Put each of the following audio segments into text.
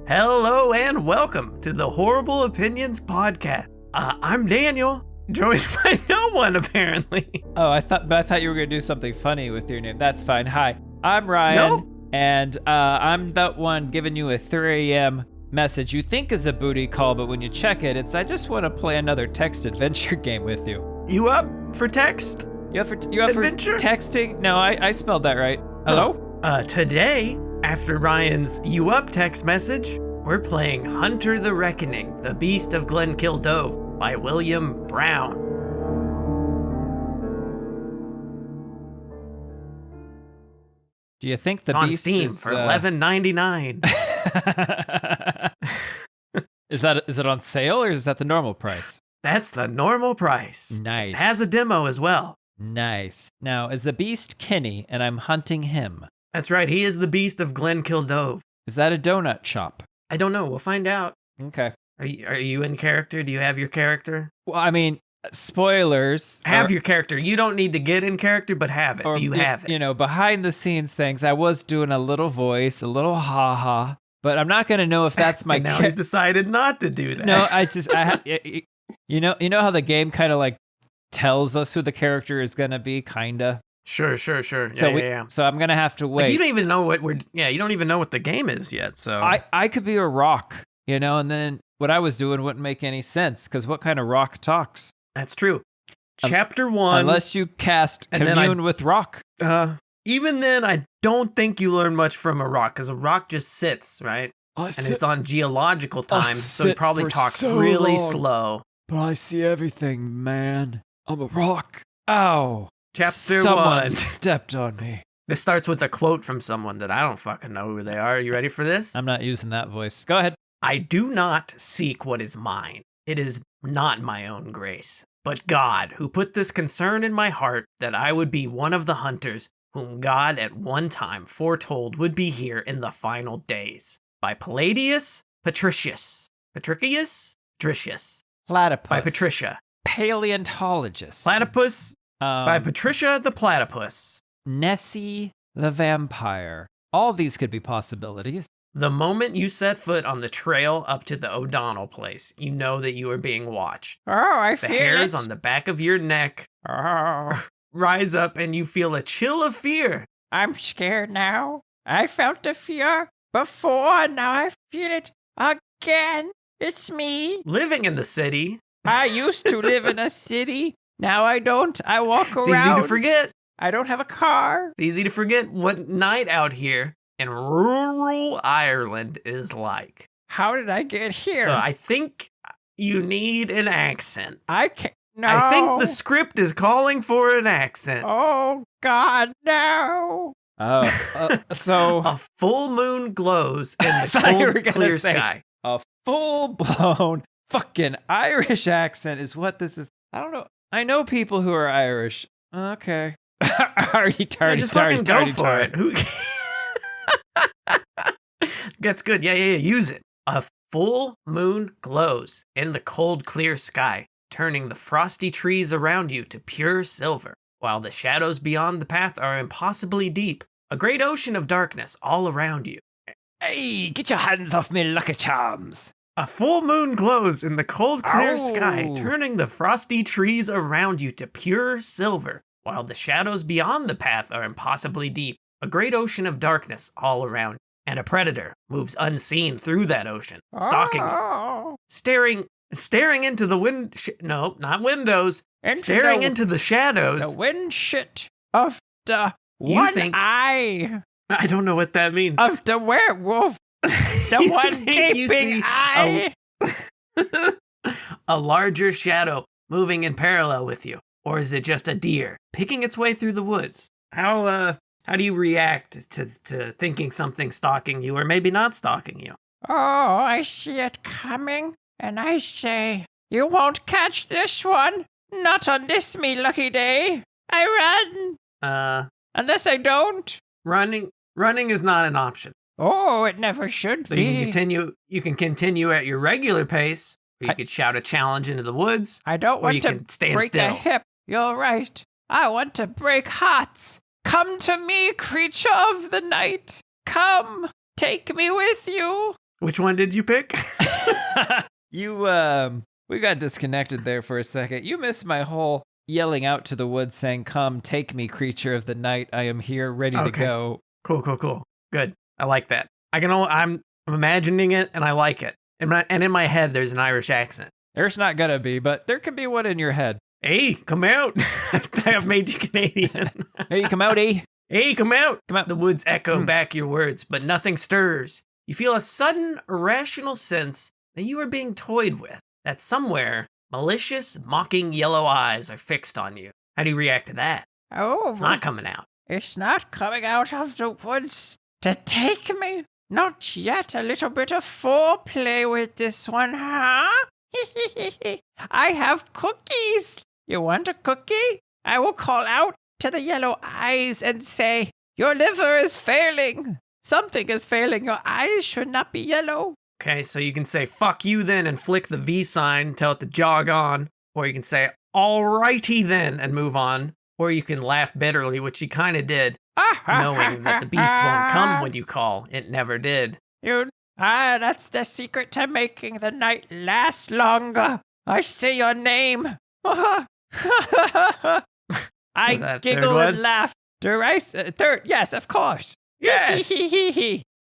Hello and welcome to the Horrorble Opinions podcast. I'm Daniel, joined by no one apparently. Oh, I thought you were gonna do something funny with your name. That's fine. Hi, I'm Ryan, No. and I'm that one giving you a 3 a.m. message you think is a booty call, but when you check it, it's I just want to play another text adventure game with you. You up for text? You up for Adventure? texting? No, I spelled that right. Hello? Today, after Ryan's You Up text message, we're playing Hunter the Reckoning, the Beast of Glenkildove by William Brown. Do you think the It's on beast Steam is for $11.99. Is it on sale or is that the normal price? That's the normal price. Nice. It has a demo as well. Nice. Now, is the beast Kenny and I'm hunting him? That's right, he is the Beast of Glenkildove. Is that a donut shop? I don't know, we'll find out. Okay. Are you in character? Do you have your character? Well, I mean, spoilers. Have your character. You don't need to get in character, but have it. Do you have it? You know, behind the sscenes things. I was doing a little voice, a little ha-ha, but I'm not going to know if that's my now he's decided not to do that. No, you know how the game kind of like tells us who the character is going to be, kind of? Sure. Yeah. So I'm going to have to wait. Like you don't even know you don't even know what the game is yet, so. I could be a rock, you know, and then what I was doing wouldn't make any sense, because what kind of rock talks? That's true. Chapter 1. Unless you cast Commune with Rock. Even then, I don't think you learn much from a rock, because a rock just sits, right? And it's on geological time, so he probably talks really slow. But I see everything, man. I'm a rock. Ow. Chapter 1. Someone stepped on me. This starts with a quote from someone that I don't fucking know who they are. Are you ready for this? I'm not using that voice. Go ahead. I do not seek what is mine. It is not my own grace, but God, who put this concern in my heart that I would be one of the hunters whom God at one time foretold would be here in the final days. By Palladius Patricius. Patricius? Platypus. By Patricia. Paleontologist. Platypus by Patricia the Platypus. Nessie the Vampire. All these could be possibilities. The moment you set foot on the trail up to the O'Donnell place, you know that you are being watched. Oh, I The feel hairs it. on the back of your neck Oh, rise up and you feel a chill of fear. I'm scared now. I felt the fear before, now I feel it again. It's me. Living in the city, I used to live in a city. Now I don't. I walk it's around. easy to forget. I don't have a car. It's easy to forget what night out here in rural Ireland is like. How did I get here? So I think you need an accent. I can't. No. I think the script is calling for an accent. Oh, God, no. So. A full moon glows in I the thought you were cold, gonna clear say sky. A full-blown fucking Irish accent is what this is. I don't know. I know people who are Irish. Okay. Just fucking go for it. Who? That's good. Yeah. Use it. A full moon glows in the cold, clear sky, turning the frosty trees around you to pure silver, while the shadows beyond the path are impossibly deep, a great ocean of darkness all around you. Hey, get your hands off me, Lucky Charms. A full moon glows in the cold, clear sky, Ow. turning the frosty trees around you to pure silver, while the shadows beyond the path are impossibly deep, a great ocean of darkness all around, and a predator moves unseen through that ocean, stalking you, staring into the not windows, staring into the shadows. The wind shit of the You one think- eye I don't know what that means. of the werewolf. The You one think you gaping see eye. a larger shadow moving in parallel with you, or is it just a deer picking its way through the woods? How do you react to thinking something stalking you, or maybe not stalking you? Oh, I see it coming, and I say, you won't catch this one. Not on this me lucky day. I run. Unless I don't. Running is not an option. Oh, it never should So be. you can continue at your regular pace, or you could shout a challenge into the woods, I don't or want you to can stand break still. a hip. You're right. I want to break hearts. Come to me, creature of the night. Come, take me with you. Which one did you pick? We got disconnected there for a second. You missed my whole yelling out to the woods saying, "Come, take me, creature of the night. I am here, ready to go." Cool. Good. I like that. I'm imagining it, and I like it. And in my head, there's an Irish accent. There's not gonna be, but there could be one in your head. Hey, come out. I've made you Canadian. Hey, come out, eh? Hey, come out. Come out. The woods echo back your words, but nothing stirs. You feel a sudden, irrational sense that you are being toyed with, that somewhere, malicious, mocking yellow eyes are fixed on you. How do you react to that? Oh, It's not coming out. it's not coming out of the woods to take me. Not yet. A little bit of foreplay with this one, huh? I have cookies. You want a cookie? I will call out to the yellow eyes and say, your liver is failing. Something is failing. Your eyes should not be yellow. Okay, so you can say, fuck you then, and flick the V sign, tell it to jog on. Or you can say, alrighty then, and move on. Or you can laugh bitterly, which you kind of did, knowing that the beast won't come when you call. It never did. That's the secret to making the night last longer. I say your name. I giggle and laugh. Third, yes, of course. Yes.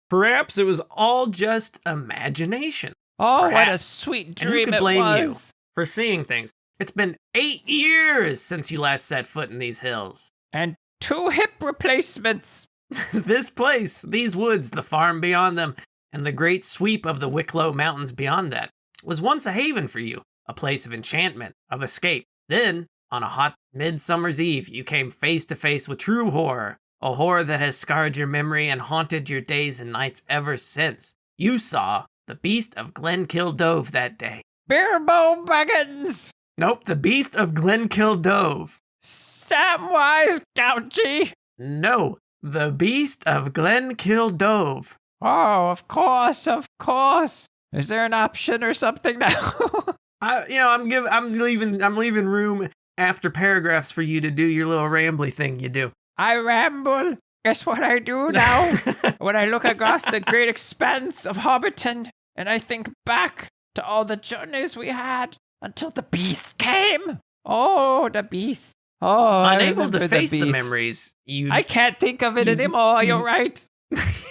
Perhaps it was all just imagination. Oh, Perhaps. what a sweet And who dream could it blame was. you for seeing things? It's been 8 years since you last set foot in these hills. And 2 hip replacements. This place, these woods, the farm beyond them, and the great sweep of the Wicklow Mountains beyond that, was once a haven for you, a place of enchantment, of escape. Then, on a hot midsummer's eve, you came face to face with true horror, a horror that has scarred your memory and haunted your days and nights ever since. You saw the Beast of Glenkildove that day. Bilbo Baggins. Nope, the Beast of Glenkildove. Samwise Gouchy. No, the Beast of Glenkildove. Oh, of course. Is there an option or something now? I'm leaving room after paragraphs for you to do your little rambly thing you do. I ramble. Guess what I do now? When I look across the great expanse of Hobbiton and I think back to all the journeys we had until the beast came. Oh, the beast. Oh, unable to face the the memories, I can't think of it anymore. You're right.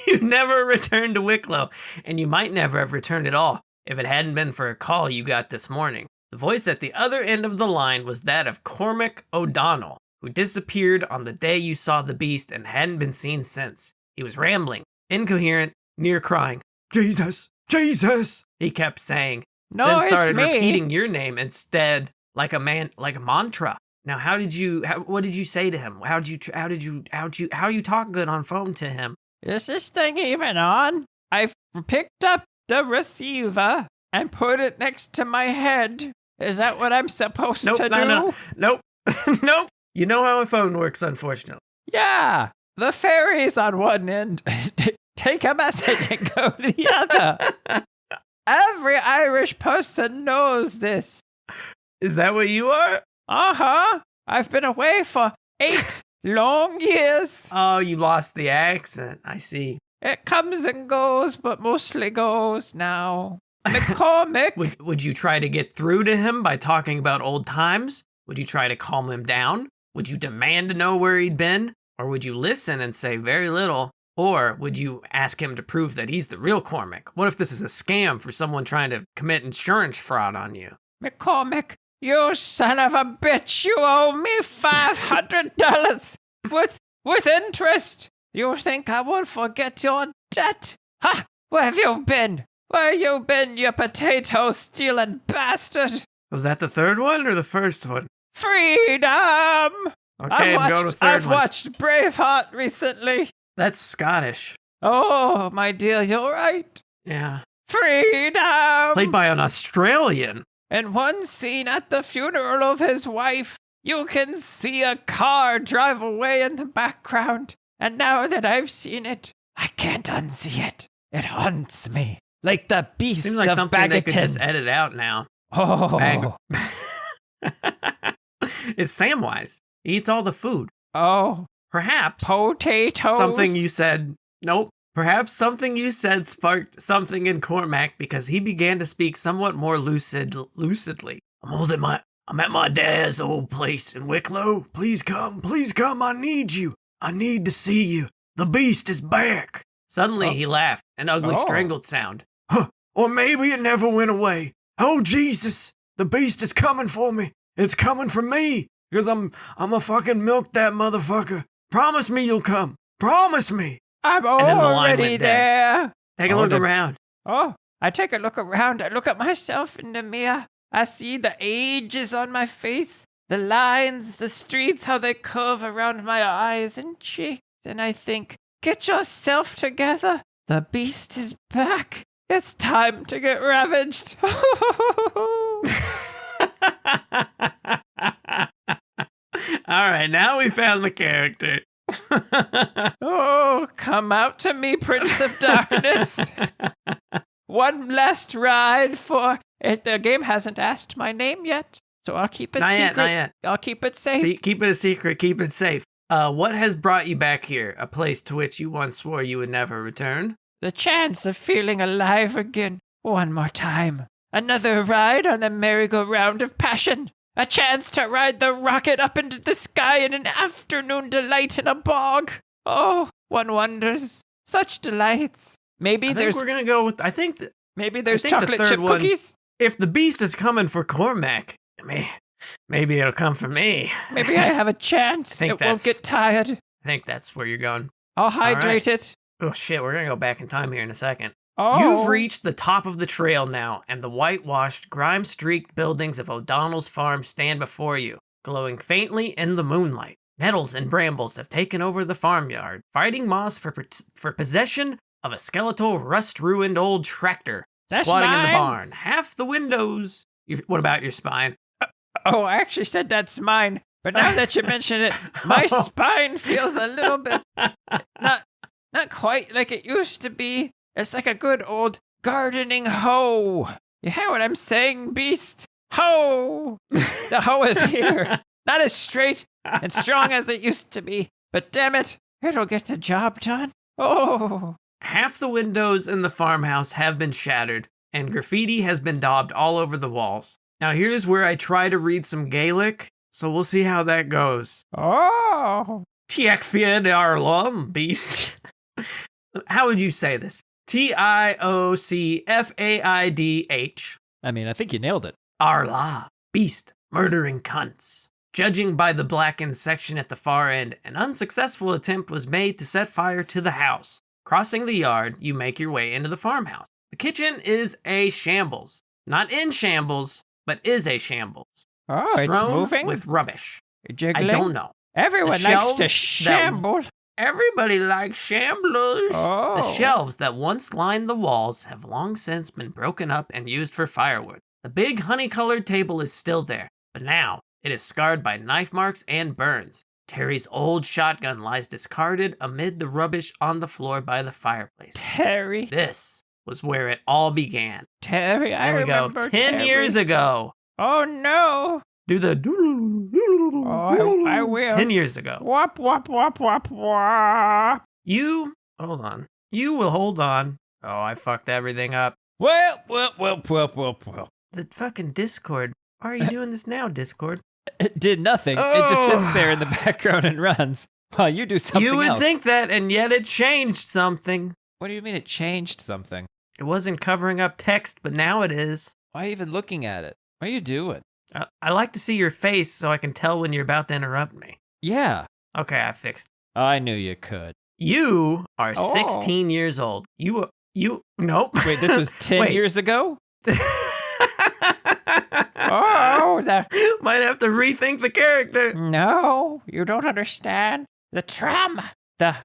You never returned to Wicklow, and you might never have returned at all if it hadn't been for a call you got this morning. The voice at the other end of the line was that of Cormac O'Donnell, who disappeared on the day you saw the beast and hadn't been seen since. He was rambling, incoherent, near crying. Jesus, Jesus, he kept saying. No, then started it's me. repeating your name instead, like a mantra. Now, what did you say to him? How you talk good on phone to him? Is this thing even on? I picked up the receiver and put it next to my head. Is that what I'm supposed to do? Nope. Nope. You know how a phone works, unfortunately. Yeah. The fairy's on one end. Take a message and go to the other. Every Irish person knows this. Is that what you are? Uh-huh. I've been away for 8 long years. Oh, you lost the accent. I see. It comes and goes, but mostly goes now. McCormick. Would you try to get through to him by talking about old times? Would you try to calm him down? Would you demand to know where he'd been? Or would you listen and say very little? Or would you ask him to prove that he's the real Cormac? What if this is a scam for someone trying to commit insurance fraud on you? McCormick, you son of a bitch, you owe me $500 with interest. You think I won't forget your debt? Ha! Where have you been? Where you been, you potato-stealing bastard? Was that the third one or the first one? Freedom! Okay, I'm going with third I've one. watched Braveheart recently. That's Scottish. Oh, my dear, you're right. Yeah. Freedom! Played by an Australian. In one scene at the funeral of his wife, you can see a car drive away in the background. And now that I've seen it, I can't unsee it. It haunts me. Like the Beast Seems like of something they could Baggeton. just edit out now. Oh. It's Samwise. He eats all the food. Oh. Perhaps Potatoes. something you said, nope, Perhaps something you said sparked something in Cormac because he began to speak somewhat more lucidly. I'm at my dad's old place in Wicklow. Please come, I need you. I need to see you. The beast is back. Suddenly he laughed, an ugly strangled sound. Huh, or maybe it never went away. Oh Jesus, the beast is coming for me. It's coming for me, because I'ma fucking milk that motherfucker. Promise me you'll come. Promise me. I'm already there. Take a look around. Oh, I take a look around. I look at myself in the mirror. I see the ages on my face, the lines, the streets, how they curve around my eyes and cheeks. And I think, get yourself together. The beast is back. It's time to get ravaged. All right, now we found the character. Oh, come out to me, Prince of Darkness. One last ride for it. The game hasn't asked my name yet, so I'll keep it secret. Not yet. I'll keep it safe. Keep it a secret. Keep it safe. What has brought you back here? A place to which you once swore you would never return? The chance of feeling alive again. One more time. Another ride on the merry-go-round of passion. A chance to ride the rocket up into the sky in an afternoon delight in a bog. Oh, one wonders. Such delights. Maybe we're gonna go with. Maybe there's chocolate chip cookies. If the beast is coming for Cormac, maybe it'll come for me. Maybe I have a chance. It won't get tired. I think that's where you're going. I'll hydrate it. Oh shit, we're gonna go back in time here in a second. Oh. You've reached the top of the trail now, and the whitewashed, grime-streaked buildings of O'Donnell's farm stand before you, glowing faintly in the moonlight. Nettles and brambles have taken over the farmyard, fighting moss for possession of a skeletal, rust-ruined old tractor squatting in the barn. Half the windows. What about your spine? Oh, I actually said that's mine, but now that you mention it, my spine feels a little bit not quite like it used to be. It's like a good old gardening hoe. You hear what I'm saying, beast? Hoe! The hoe is here. Not as straight and strong as it used to be, but damn it, it'll get the job done. Oh. Half the windows in the farmhouse have been shattered, and graffiti has been daubed all over the walls. Now here's where I try to read some Gaelic, so we'll see how that goes. Oh. Tiach fiad arlum, beast. How would you say this? Tiocfaidh. I mean, I think you nailed it. Arla, beast, murdering cunts. Judging by the blackened section at the far end, an unsuccessful attempt was made to set fire to the house. Crossing the yard, you make your way into the farmhouse. The kitchen is a shambles. Not in shambles, but is a shambles. Oh, Strewn it's moving? with rubbish. Jiggling? I don't know. Everyone likes to shamble. Everybody likes shamblers. Oh. The shelves that once lined the walls have long since been broken up and used for firewood. The big honey-colored table is still there, but now it is scarred by knife marks and burns. Terry's old shotgun lies discarded amid the rubbish on the floor by the fireplace. Terry. This was where it all began. Terry, I remember There we go. 10 years ago. Oh, no. Do the... Oh, I will. 10 years ago. Wop, wop, wop, wop, wop. Hold on. You will hold on. Oh, I fucked everything up. Well. The fucking Discord. Why are you doing this now, Discord? It did nothing. Oh. It just sits there in the background and runs while you do something else. You would think that, and yet it changed something. What do you mean it changed something? It wasn't covering up text, but now it is. Why even looking at it? What are you doing? I like to see your face so I can tell when you're about to interrupt me. Yeah. Okay, I fixed it. I knew you could. You are 16 years old. Nope. Wait, this was 10 years ago? Oh, might have to rethink the character. No, you don't understand. The trauma, the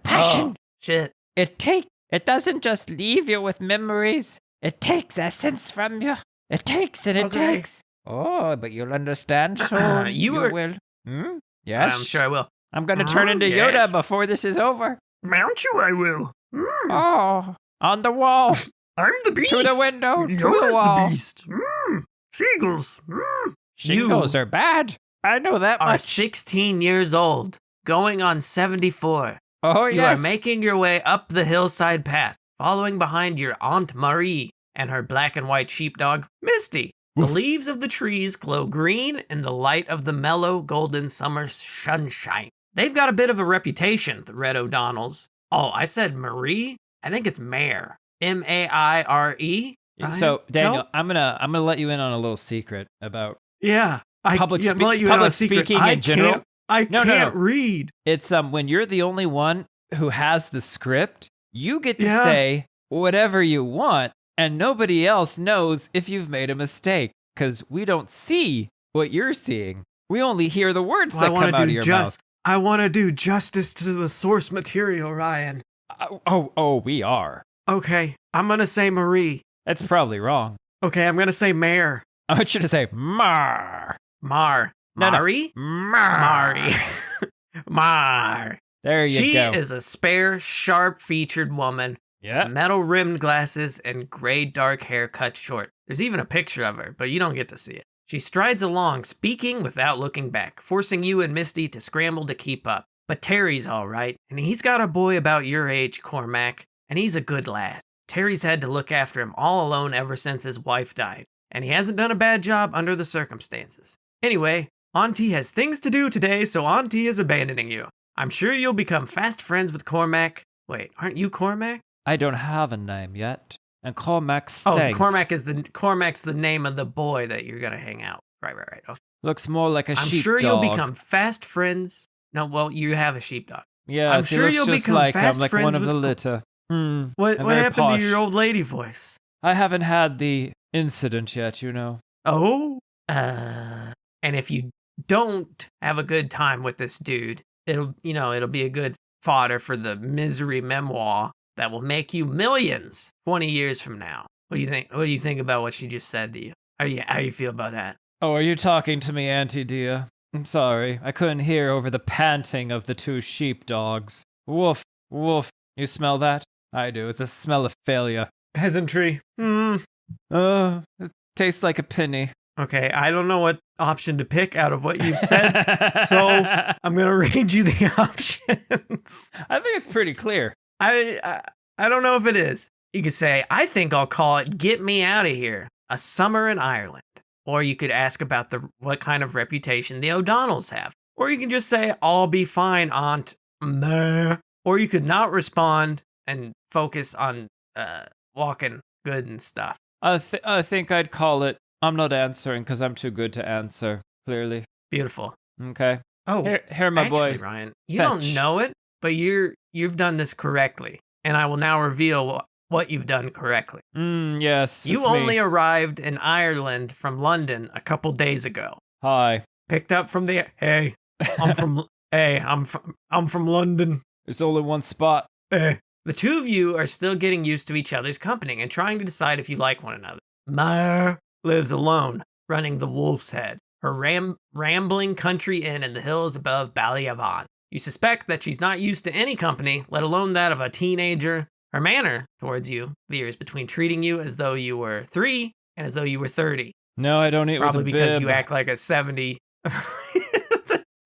passion. Oh, shit. It doesn't just leave you with memories. It takes essence from you. It takes. Oh, but you'll understand soon. You will. Yes? I'm sure I will. I'm going to turn into Yoda before this is over. Mount you, I will. Oh, on the wall. I'm the beast. To the window. Yoda's to the wall. the beast. Seagulls. Seagulls are bad. I know that are much. 16 years old, going on 74. Oh, You yes. are making your way up the hillside path, following behind your Aunt Marie and her black and white sheepdog, Misty. The leaves of the trees glow green in the light of the mellow golden summer sunshine. They've got a bit of a reputation, the Red O'Donnells. Oh, I said Marie? I think it's Mare. M-A-I-R-E? Ryan? So, Daniel, Nope. I'm gonna let you in on a little secret about Yeah. public speaking in general. I No. can't read. It's when you're the only one who has the script, you get to Yeah. say whatever you want, and nobody else knows if you've made a mistake, because we don't see what you're seeing. We only hear the words that come out of your mouth. I want to do justice to the source material, Ryan. We are. Okay, I'm going to say Marie. That's probably wrong. Okay, I'm going to say Mare. I want you to say Mar. Mar. No, Mari? Mar. Mari. Mar. There you She go. is a spare, sharp-featured woman Yeah. with metal-rimmed glasses and gray dark hair cut short. There's even a picture of her, but you don't get to see it. She strides along, speaking without looking back, forcing you and Misty to scramble to keep up. But Terry's all right, and he's got a boy about your age, Cormac, and he's a good lad. Terry's had to look after him all alone ever since his wife died, and he hasn't done a bad job under the circumstances. Anyway, Auntie has things to do today, so Auntie is abandoning you. I'm sure you'll become fast friends with Cormac. Wait, aren't you Cormac? I don't have a name yet, and Cormac stinks. Oh, Cormac's the name of the boy that you're gonna hang out. Right. Oh. Looks more like a I'm sheepdog. sure you'll become fast friends. No, well, you have a sheepdog. Yeah, I'm he sure looks you'll just become like fast I'm like friends one of with the Co- litter. What I'm what very happened posh. to your old lady voice? I haven't had the incident yet, you know. Oh, and if you don't have a good time with this dude, it'll be a good fodder for the misery memoir that will make you millions 20 years from now. What do you think? What do you think about what she just said to you? How do you feel about that? Oh, are you talking to me, Auntie dear? I'm sorry, I couldn't hear over the panting of the two sheepdogs. Woof, woof. You smell that? I do. It's a smell of failure. Peasantry. It tastes like a penny. Okay, I don't know what option to pick out of what you've said, so I'm gonna read you the options. I think it's pretty clear. I don't know if it is. You could say, I think I'll call it "Get Me Out of Here," a summer in Ireland. Or you could ask about what kind of reputation the O'Donnells have. Or you can just say, I'll be fine, Aunt Meh. Or you could not respond and focus on walking good and stuff. I think I'd call it, I'm not answering because I'm too good to answer, clearly. Beautiful. Okay. Oh, here my actually, boy. Ryan, you Fetch. don't know it, but you've done this correctly. And I will now reveal what you've done correctly. Yes. You it's only me. arrived in Ireland from London a couple days ago. Hi. Picked up from the I'm from London. There's only one spot. The two of you are still getting used to each other's company and trying to decide if you like one another. Mar lives alone, running the Wolf's Head, her rambling country inn in the hills above Ballyavon. You suspect that she's not used to any company, let alone that of a teenager. Her manner towards you veers between treating you as though you were 3 and as though you were 30. No, I don't eat Probably with a because bib. you act like a 70.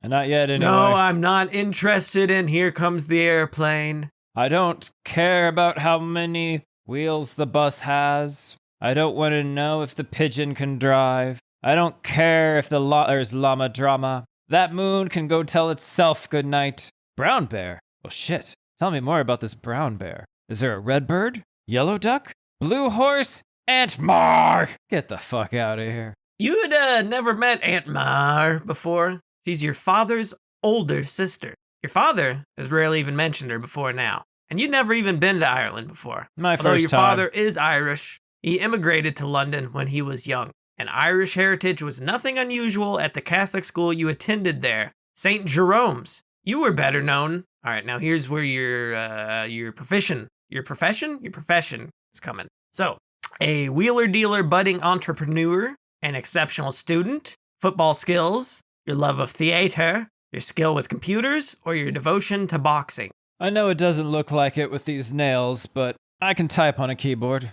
Not yet, anyway. No, I'm not interested in Here Comes the Airplane. I don't care about how many wheels the bus has. I don't want to know if the pigeon can drive. I don't care if there's llama drama. That moon can go tell itself good night. Brown bear? Well, shit. Tell me more about this brown bear. Is there a red bird? Yellow duck? Blue horse? Aunt Mar! Get the fuck out of here. You'd never met Aunt Mar before. She's your father's older sister. Your father has rarely even mentioned her before now. And you'd never even been to Ireland before. My Although first your time. father is Irish, he immigrated to London when he was young. And Irish heritage was nothing unusual at the Catholic school you attended there, St. Jerome's. You were better known. All right, now here's where your profession is coming. So, a wheeler-dealer budding entrepreneur, an exceptional student, football skills, your love of theater, your skill with computers, or your devotion to boxing. I know it doesn't look like it with these nails, but I can type on a keyboard.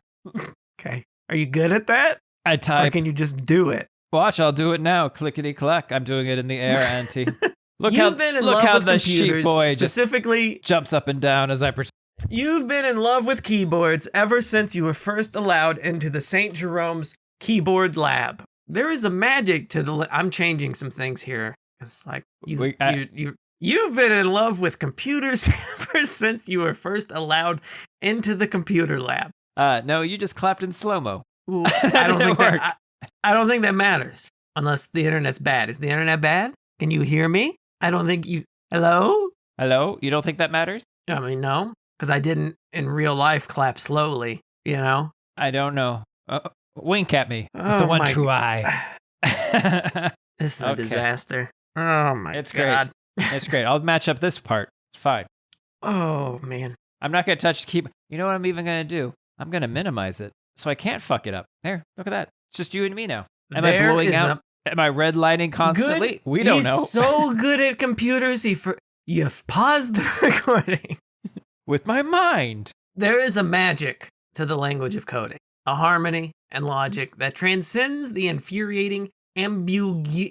Okay. Are you good at that? I Or type. can you just do it? Watch, I'll do it now. Clickety clack. I'm doing it in the air, Auntie. You've been in love with the computers, sheep boy specifically jumps up and down as I You've been in love with keyboards ever since you were first allowed into the St. Jerome's keyboard lab. There is a magic to the. I'm changing some things here. It's like you've been in love with computers ever since you were first allowed into the computer lab. No, you just clapped in slow-mo. I don't think that matters unless the internet's bad. Is the internet bad? Can you hear me? I don't think you. Hello? Hello? You don't think that matters? I mean, no, because I didn't in real life clap slowly. You know. I don't know. Wink at me with Oh the one my true eye. This is a Okay. disaster. Oh my It's god. great. It's great. I'll match up this part. It's fine. Oh man. I'm not going to touch the keyboard. You know what I'm even going to do? I'm going to minimize it so I can't fuck it up. There, look at that. It's just you and me now. Am I There blowing is out? Am I redlining constantly? Good. We don't He's know. so good at computers. You've paused the recording. With my mind. There is a magic to the language of coding, a harmony and logic that transcends the infuriating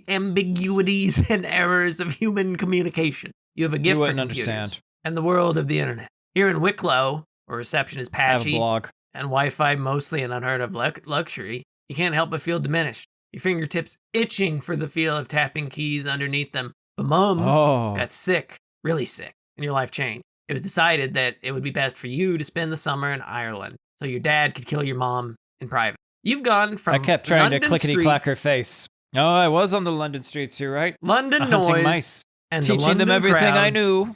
ambiguities and errors of human communication. You have a gift for computers understand. and the world of the internet. Here in Wicklow, where reception is I have a patchy blog. and Wi-Fi mostly an unheard of luxury, you can't help but feel diminished. Your fingertips itching for the feel of tapping keys underneath them. But Mom got sick, really sick, and your life changed. It was decided that it would be best for you to spend the summer in Ireland, so your dad could kill your mom in private. You've gone from I kept trying London to clickety-clack her streets, face. Oh, I was on the London streets, you're right. London Hunting noise, mice. and the Teaching them London everything I crowds knew.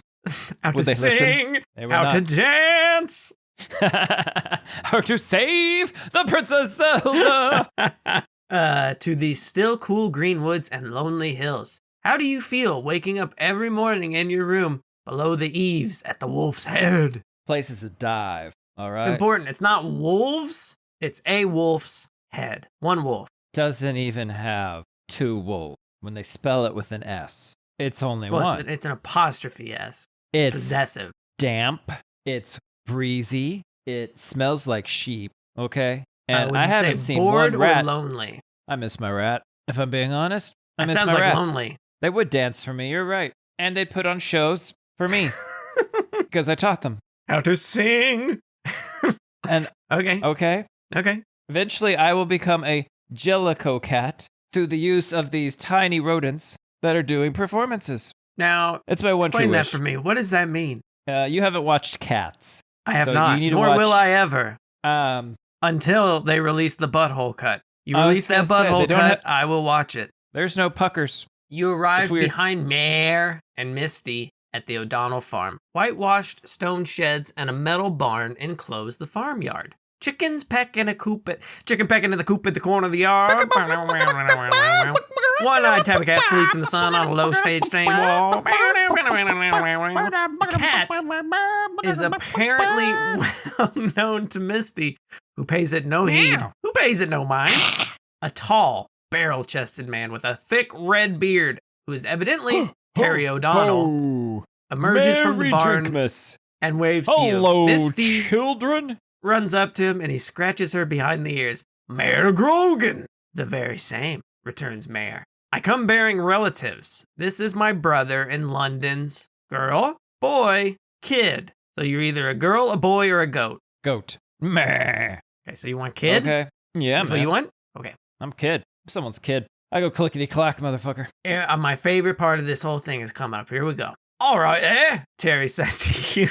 how Would to they listen? sing, They would how to not. dance. How to save the Princess Zelda. To these still cool green woods and lonely hills. How do you feel waking up every morning in your room below the eaves at the Wolf's Head? Place is a dive. All right. It's important. It's not wolves. It's a wolf's head. One wolf. Doesn't even have two wolves when they spell it with an S. It's only Well, one. it's an apostrophe S. It's Possessive. damp. It's breezy. It smells like sheep. Okay. And Would I you haven't say seen bored one or rat. lonely? I miss my rat. If I'm being honest, I That miss sounds my like rats. lonely. They would dance for me. You're right. And they'd put on shows for me because I taught them. How to sing. And Okay. okay. Eventually, I will become a Jellico cat through the use of these tiny rodents that are doing performances. Now, It's my one true explain that wish. for me. What does that mean? You haven't watched Cats. I have So not, you need to nor will watch- I ever, until they release the butthole cut. You I was release that gonna say, they butthole don't cut, have- I will watch it. There's no puckers. You arrive weird. behind Mare and Misty at the O'Donnell farm. Whitewashed stone sheds and a metal barn enclose the farmyard. Chickens peck in the coop at the corner of the yard. One-eyed tabby cat sleeps in the sun on a low stage stained wall. The cat is apparently well known to Misty, who pays it no heed, who pays it no mind. A tall, barrel-chested man with a thick red beard, who is evidently Terry O'Donnell, emerges from the barn Drinkmas. and waves to you. Hello, Misty children. runs up to him and he scratches her behind the ears. Mayor Grogan! The very same, returns Mayor. I come bearing relatives. This is my brother in London's girl, boy, kid. So you're either a girl, a boy, or a goat. Goat. Meh. Okay, so you want kid? Okay. Yeah, That's man. what you want? Okay. I'm kid. I'm someone's kid. I go clickety clack, motherfucker. Yeah, my favorite part of this whole thing is coming up. Here we go. All right, Terry says to you.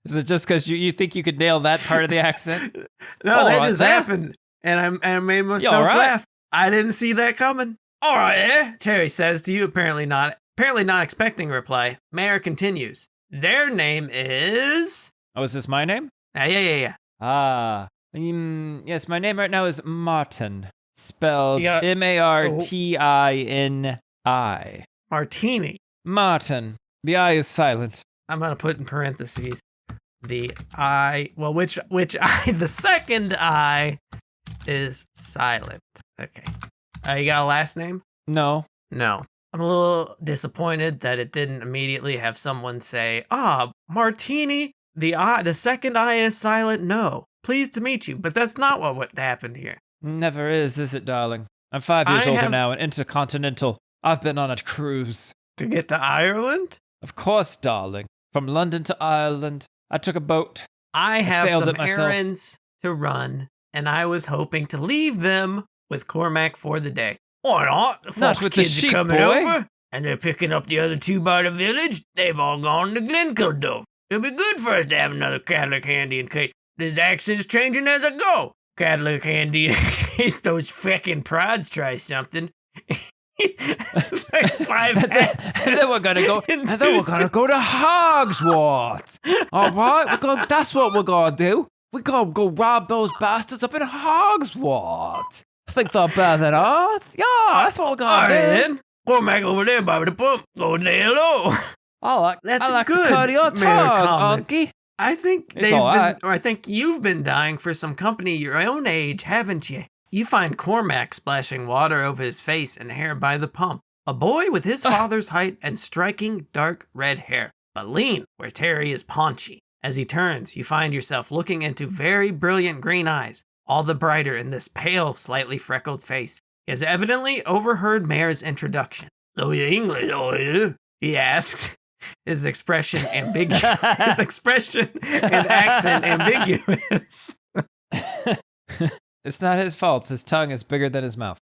Is it just because you think you could nail that part of the accent? No, All that right, just there. happened. And I made myself all right? laugh. I didn't see that coming. All right, Terry says to you, apparently not expecting a reply. Mayor continues. Their name is... Oh, is this my name? Yeah. Yes, my name right now is Martin. Spelled You got- Martini. Martini. Martin. The I is silent. I'm going to put in parentheses the I, well, which I, the second I is silent. Okay. You got a last name? No. No. I'm a little disappointed that it didn't immediately have someone say, Martini, the second I is silent. No. Pleased to meet you. But that's not what happened here. Never is it, darling? I'm 5 years I older have- now and intercontinental. I've been on a cruise. To get to Ireland? Of course, darling. From London to Ireland, I took a boat. I have sailed some it myself. errands to run, and I was hoping to leave them with Cormac for the day. Why not? The Not Fox with the kids sheep, are coming boy. over, and they're picking up the other 2 by the village. They've all gone to Glenkildove. It'll be good for us to have another Catholic handy in case this accent's changing as I go. Catholic handy in case those feckin' prides try something. It's like 5 hats. And then we're gonna go. And then we're gonna go to Hogswart. All right, that's what we're gonna do. We're gonna go rob those bastards up in Hogswart. I think they're better than us. Yeah, that's what we're gonna All do. right, then. Cormac over there by the pump. Go and say hello. That's I like good, to cut your Mayor tongue, Comments. Unky. I think It's all right. I think you've been dying for some company your own age, haven't you? You find Cormac splashing water over his face and hair by the pump. A boy with his father's height and striking dark red hair, but lean where Terry is paunchy. As he turns, you find yourself looking into very brilliant green eyes, all the brighter in this pale, slightly freckled face. He has evidently overheard Mayor's introduction. "So you're English, are you?" he asks. His expression and accent ambiguous. It's not his fault. His tongue is bigger than his mouth.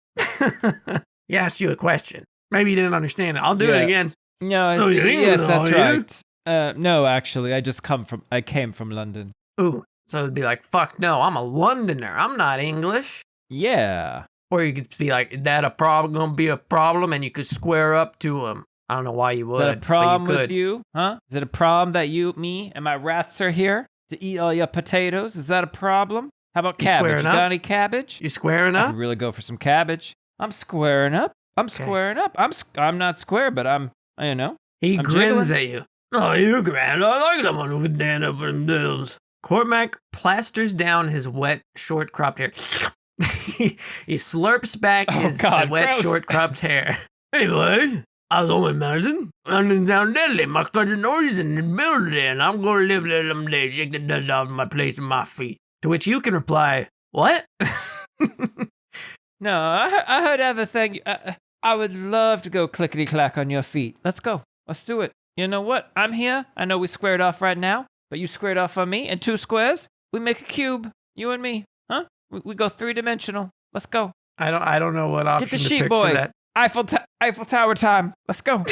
He asked you a question. Maybe you didn't understand it. I'll do it again. No, Oh, you're yes, English, that's are you? right. No, actually, I came from London. Ooh, so it'd be like, fuck no, I'm a Londoner. I'm not English. Yeah. Or you could be like, is that gonna be a problem? And you could square up to him. I don't know why you would. Is that a problem but you with could. you? Huh? Is it a problem that me, and my rats are here to eat all your potatoes? Is that a problem? How about You cabbage? squaring You up? got any cabbage? You squaring I up? could really go for some cabbage. I'm squaring up. Squaring up. I'm not square, but I'm, you know. He I'm grins jiggling. at you. "Oh, you're grand. I like someone who can stand up for them bills." Cormac plasters down his wet, short-cropped hair. He slurps back Oh, his God, wet, gross. short-cropped hair. "Anyway, I was only London. London sound deadly. My cousin Norrie's in the building, and I'm gonna live there some day, shake the dust off my place and my feet." To which you can reply, "What?" No, I heard everything. I would love to go clickety-clack on your feet. Let's go. Let's do it. You know what? I'm here. I know we squared off right now, but you squared off on me. And 2 squares, we make a cube. You and me. Huh? We go 3-dimensional. Let's go. I don't know what option Get the to sheep pick boy. for that. Eiffel Tower time. Let's go.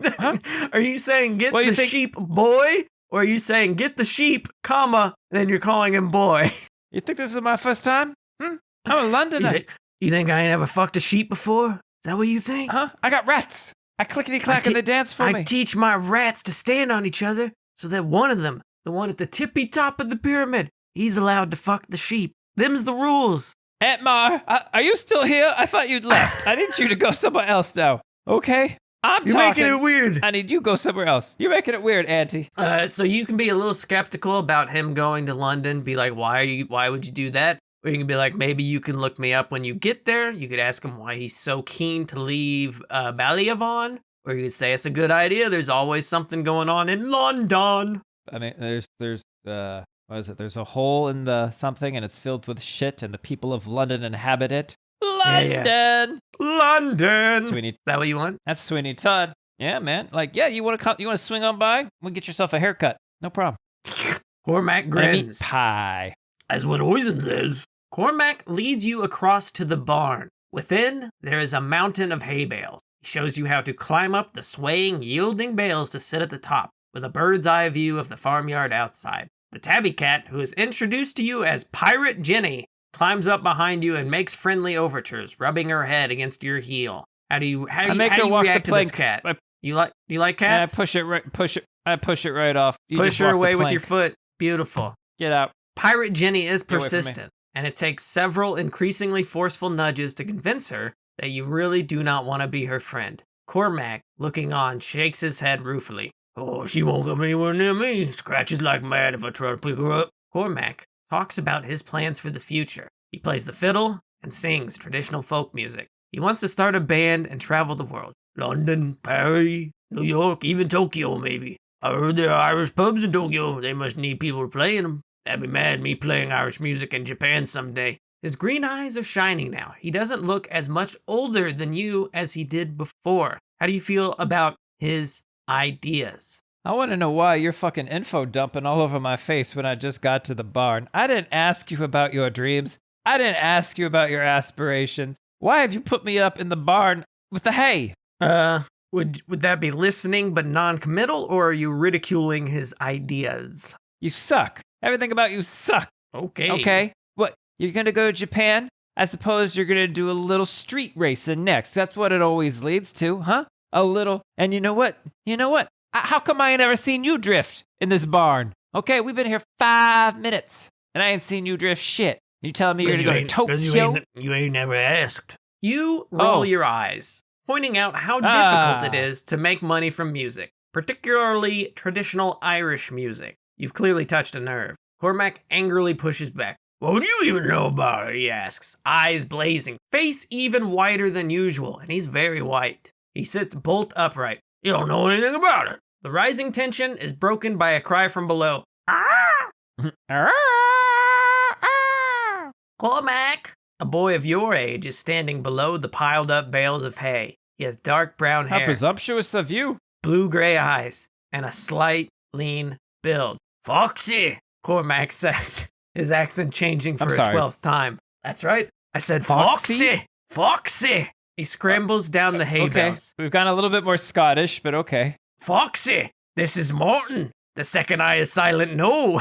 Huh? Are you saying get What do you the think? sheep boy? Or are you saying get the sheep, comma, and then you're calling him boy? You think this is my first time? I'm a You, Londoner. you think I ain't ever fucked a sheep before? Is that what you think? Huh? I got rats. I clickety-clack I and they dance for I me. teach my rats to stand on each other so that one of them, the one at the tippy top of the pyramid, he's allowed to fuck the sheep. Them's the rules. Aunt Mar, are you still here? I thought you'd left. I need you to go somewhere else now. Okay? I'm You're talking. making it weird. I need you to go somewhere else. You're making it weird, Auntie. So you can be a little skeptical about him going to London. Be like, why would you do that? Or you can be like, maybe you can look me up when you get there. You could ask him why he's so keen to leave Ballyavon. Or you could say it's a good idea. There's always something going on in London. I mean, there's what is it? There's a hole in the something and it's filled with shit and the people of London inhabit it. London. London. Sweeney. Is that what you want? That's Sweeney Todd. Yeah, man. Like, yeah, you want to swing on by? We'll get yourself a haircut. No problem. Cormac And a grins. meat pie. As what Oisin says. Cormac leads you across to the barn. Within, there is a mountain of hay bales. He shows you how to climb up the swaying, yielding bales to sit at the top, with a bird's eye view of the farmyard outside. The tabby cat, who is introduced to you as Pirate Jenny, climbs up behind you and makes friendly overtures, rubbing her head against your heel. How do you react to this cat? Do you like cats? I push it right off. You Push just her walk the away with your plank. foot. Beautiful. Get out. Pirate Jenny is Get away from me. persistent, and it takes several increasingly forceful nudges to convince her that you really do not want to be her friend. Cormac, looking on, shakes his head ruefully. "Oh, she won't come anywhere near me. Scratches like mad if I try to pick her up." Cormac talks about his plans for the future. He plays the fiddle and sings traditional folk music. He wants to start a band and travel the world. London, Paris, New York, even Tokyo, maybe. I heard there are Irish pubs in Tokyo. They must need people to play in them. That'd be mad, me playing Irish music in Japan someday. His green eyes are shining now. He doesn't look as much older than you as he did before. How do you feel about his ideas? I want to know why you're fucking info dumping all over my face when I just got to the barn. I didn't ask you about your dreams. I didn't ask you about your aspirations. Why have you put me up in the barn with the hay? Would that be listening but non-committal, or are you ridiculing his ideas? You suck. Everything about you suck. Okay. Okay. What? You're gonna go to Japan? I suppose you're gonna do a little street racing next. That's what it always leads to, huh? A little. And you know what? How come I ain't ever seen you drift in this barn? Okay, we've been here 5 minutes, and I ain't seen you drift shit. You telling me you're gonna go to Tokyo? You ain't never asked. You roll your eyes, pointing out how difficult it is to make money from music, particularly traditional Irish music. You've clearly touched a nerve. Cormac angrily pushes back. What do you even know about it? He asks, eyes blazing, face even whiter than usual, and he's very white. He sits bolt upright. You don't know anything about it. The rising tension is broken by a cry from below. Cormac! A boy of your age is standing below the piled up bales of hay. He has dark brown hair. How presumptuous of you. Blue-gray eyes, and a slight, lean build. Foxy, Cormac says, his accent changing for a 12th time. That's right. I said Foxy. Foxy. He scrambles down the hay bales. We've gone a little bit more Scottish, but okay. Foxy, this is Morton. The second eye is silent no.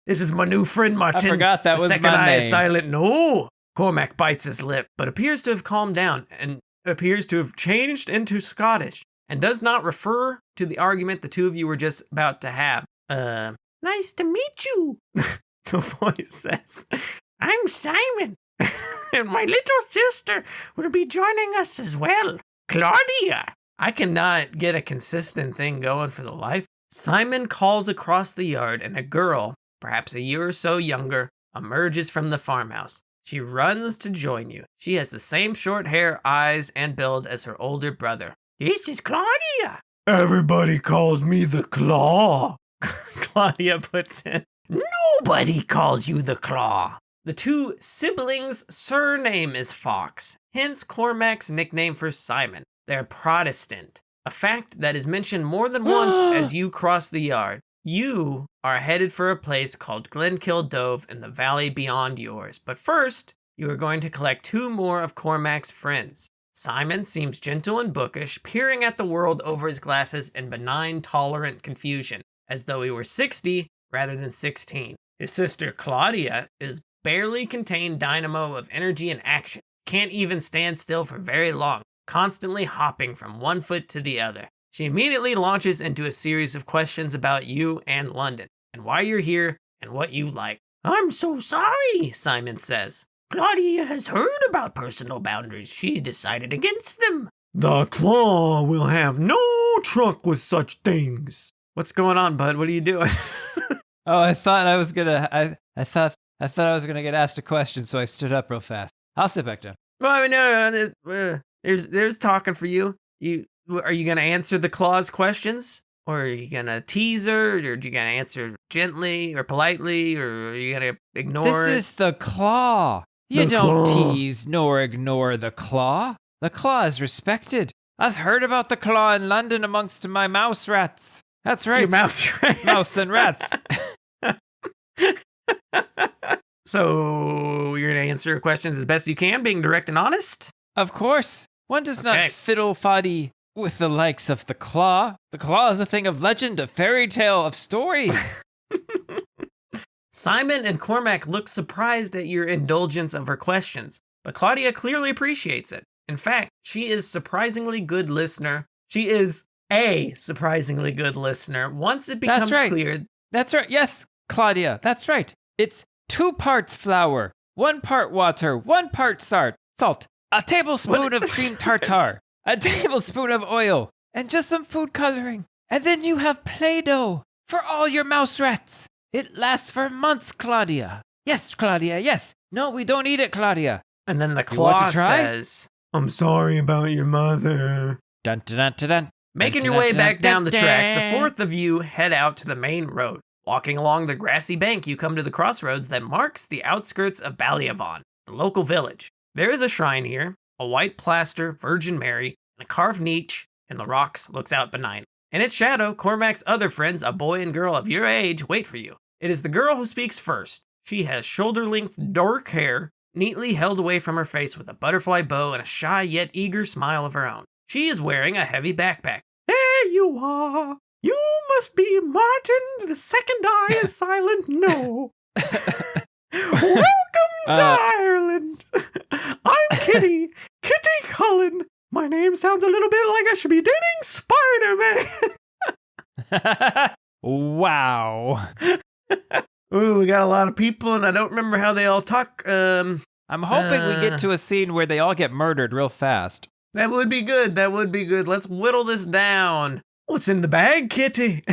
This is my new friend Martin. I forgot that was my name. The second eye is silent no. Cormac bites his lip, but appears to have calmed down and appears to have changed into Scottish and does not refer to the argument the two of you were just about to have. Nice to meet you, the voice says. I'm Simon, and my little sister will be joining us as well, Claudia. I cannot get a consistent thing going for the life. Simon calls across the yard, and a girl, perhaps a year or so younger, emerges from the farmhouse. She runs to join you. She has the same short hair, eyes, and build as her older brother. This is Claudia. Everybody calls me the Claw, Claudia puts in. Nobody calls you the Claw. The two siblings' surname is Fox, hence Cormac's nickname for Simon. They're Protestant, a fact that is mentioned more than once as you cross the yard. You are headed for a place called Glenkildove in the valley beyond yours. But first, you are going to collect 2 more of Cormac's friends. Simon seems gentle and bookish, peering at the world over his glasses in benign, tolerant confusion, as though he were 60 rather than 16. His sister Claudia is barely contained dynamo of energy and action. Can't even stand still for very long, constantly hopping from one foot to the other. She immediately launches into a series of questions about you and London, and why you're here, and what you like. I'm so sorry, Simon says. Claudia has heard about personal boundaries. She's decided against them. The Claw will have no truck with such things. What's going on, bud? What are you doing? Oh, I thought I was gonna. I thought I was gonna get asked a question, so I stood up real fast. I'll sit back down. Well, no, there's talking for you. Are you gonna answer the Claw's questions, or are you gonna tease her, or are you gonna answer gently or politely, or are you gonna ignore? This is the Claw. You don't tease nor ignore the Claw. The Claw is respected. I've heard about the Claw in London amongst my mouse rats. That's right. Your mouse rats. Mouse and rats. So you're going to answer questions as best you can, being direct and honest? Of course. One does not fiddle-faddy with the likes of the Claw. The Claw is a thing of legend, a fairy tale, of story. Simon and Cormac look surprised at your indulgence of her questions, but Claudia clearly appreciates it. In fact, she is surprisingly good listener. She is a surprisingly good listener once it becomes clear. That's right. Yes, Claudia, that's right. It's 2 parts flour, 1 part water, 1 part salt, a tablespoon of cream tartar, a tablespoon of oil, and just some food coloring. And then you have Play-Doh for all your mouse rats. It lasts for months, Claudia. Yes, Claudia, yes. No, we don't eat it, Claudia. And then the Claw says, I'm sorry about your mother. Dun, dun, dun, dun, dun. Making your way back down the track, the 4th of you head out to the main road. Walking along the grassy bank, you come to the crossroads that marks the outskirts of Ballyavon, the local village. There is a shrine here, a white plaster Virgin Mary, and a carved niche in the rocks looks out benign. In its shadow, Cormac's other friends, a boy and girl of your age, wait for you. It is the girl who speaks first. She has shoulder-length dark hair, neatly held away from her face with a butterfly bow and a shy yet eager smile of her own. She is wearing a heavy backpack. There you are. You must be Martin, the second I is silent no. Welcome to Ireland. I'm Kitty Cullen. My name sounds a little bit like I should be dating Spider-Man. Wow. Ooh, we got a lot of people, and I don't remember how they all talk. I'm hoping we get to a scene where they all get murdered real fast. That would be good. Let's whittle this down. What's in the bag, Kitty?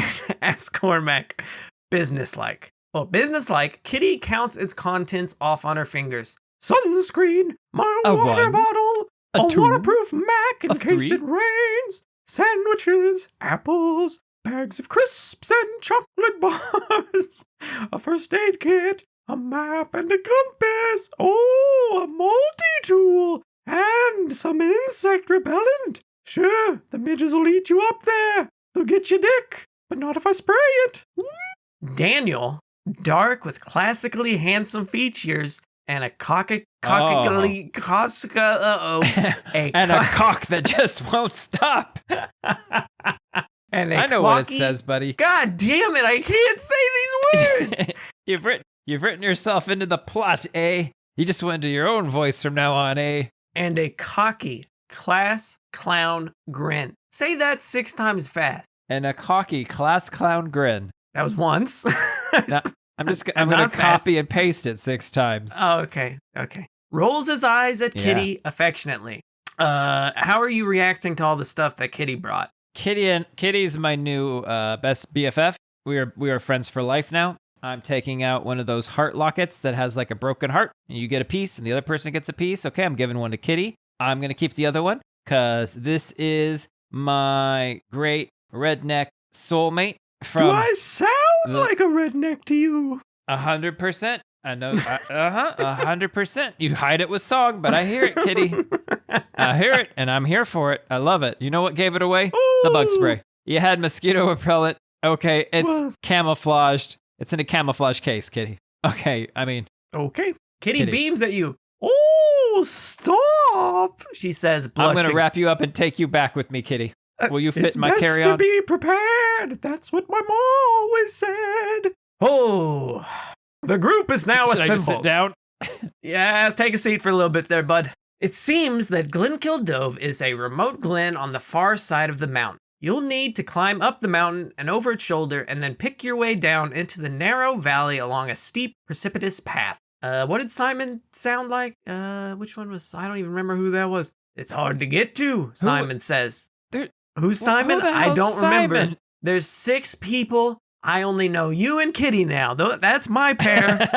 Asks Cormac. Businesslike. Well, businesslike, Kitty counts its contents off on her fingers. Sunscreen, my water bottle, a waterproof Mac in case it rains, sandwiches, apples, bags of crisps and chocolate bars, a first aid kit, a map and a compass, a multi-tool, and some insect repellent. Sure, the midges will eat you up there. They'll get your dick, but not if I spray it. Daniel, dark with classically handsome features and a and a cock that just won't stop. And I know what it says, buddy. God damn it, I can't say these words. You've written yourself into the plot, eh? You just went into your own voice from now on, eh? And a cocky class clown grin. Say that 6 times fast. And a cocky class clown grin. That was once. Now, I'm gonna copy and paste it 6 times. Oh, okay. Rolls his eyes at Kitty affectionately. How are you reacting to all the stuff that Kitty brought? Kitty's my new best BFF. We are friends for life now. I'm taking out one of those heart lockets that has like a broken heart, and you get a piece, and the other person gets a piece. Okay, I'm giving one to Kitty. I'm gonna keep the other one because this is my great redneck soulmate. Do I sound like a redneck to you? 100%. I know. 100%. You hide it with song, but I hear it, Kitty. I hear it, and I'm here for it. I love it. You know what gave it away? Ooh. The bug spray. You had mosquito repellent. Okay, it's camouflaged. It's in a camouflage case, Kitty. Okay, I mean. Okay. Kitty beams at you. Oh, stop, she says, blushing. I'm going to wrap you up and take you back with me, Kitty. Will you fit my carry-on? It's best to be prepared. That's what my mom always said. Oh, the group is now assembled. Should I just sit down? Yeah, take a seat for a little bit there, bud. It seems that Glenkildove is a remote glen on the far side of the mountain. You'll need to climb up the mountain and over its shoulder and then pick your way down into the narrow valley along a steep, precipitous path. What did Simon sound like? Which one was, I don't even remember who that was. It's hard to get to, Simon says. Who's Simon? I don't remember. There's 6 people. I only know you and Kitty now. That's my pair.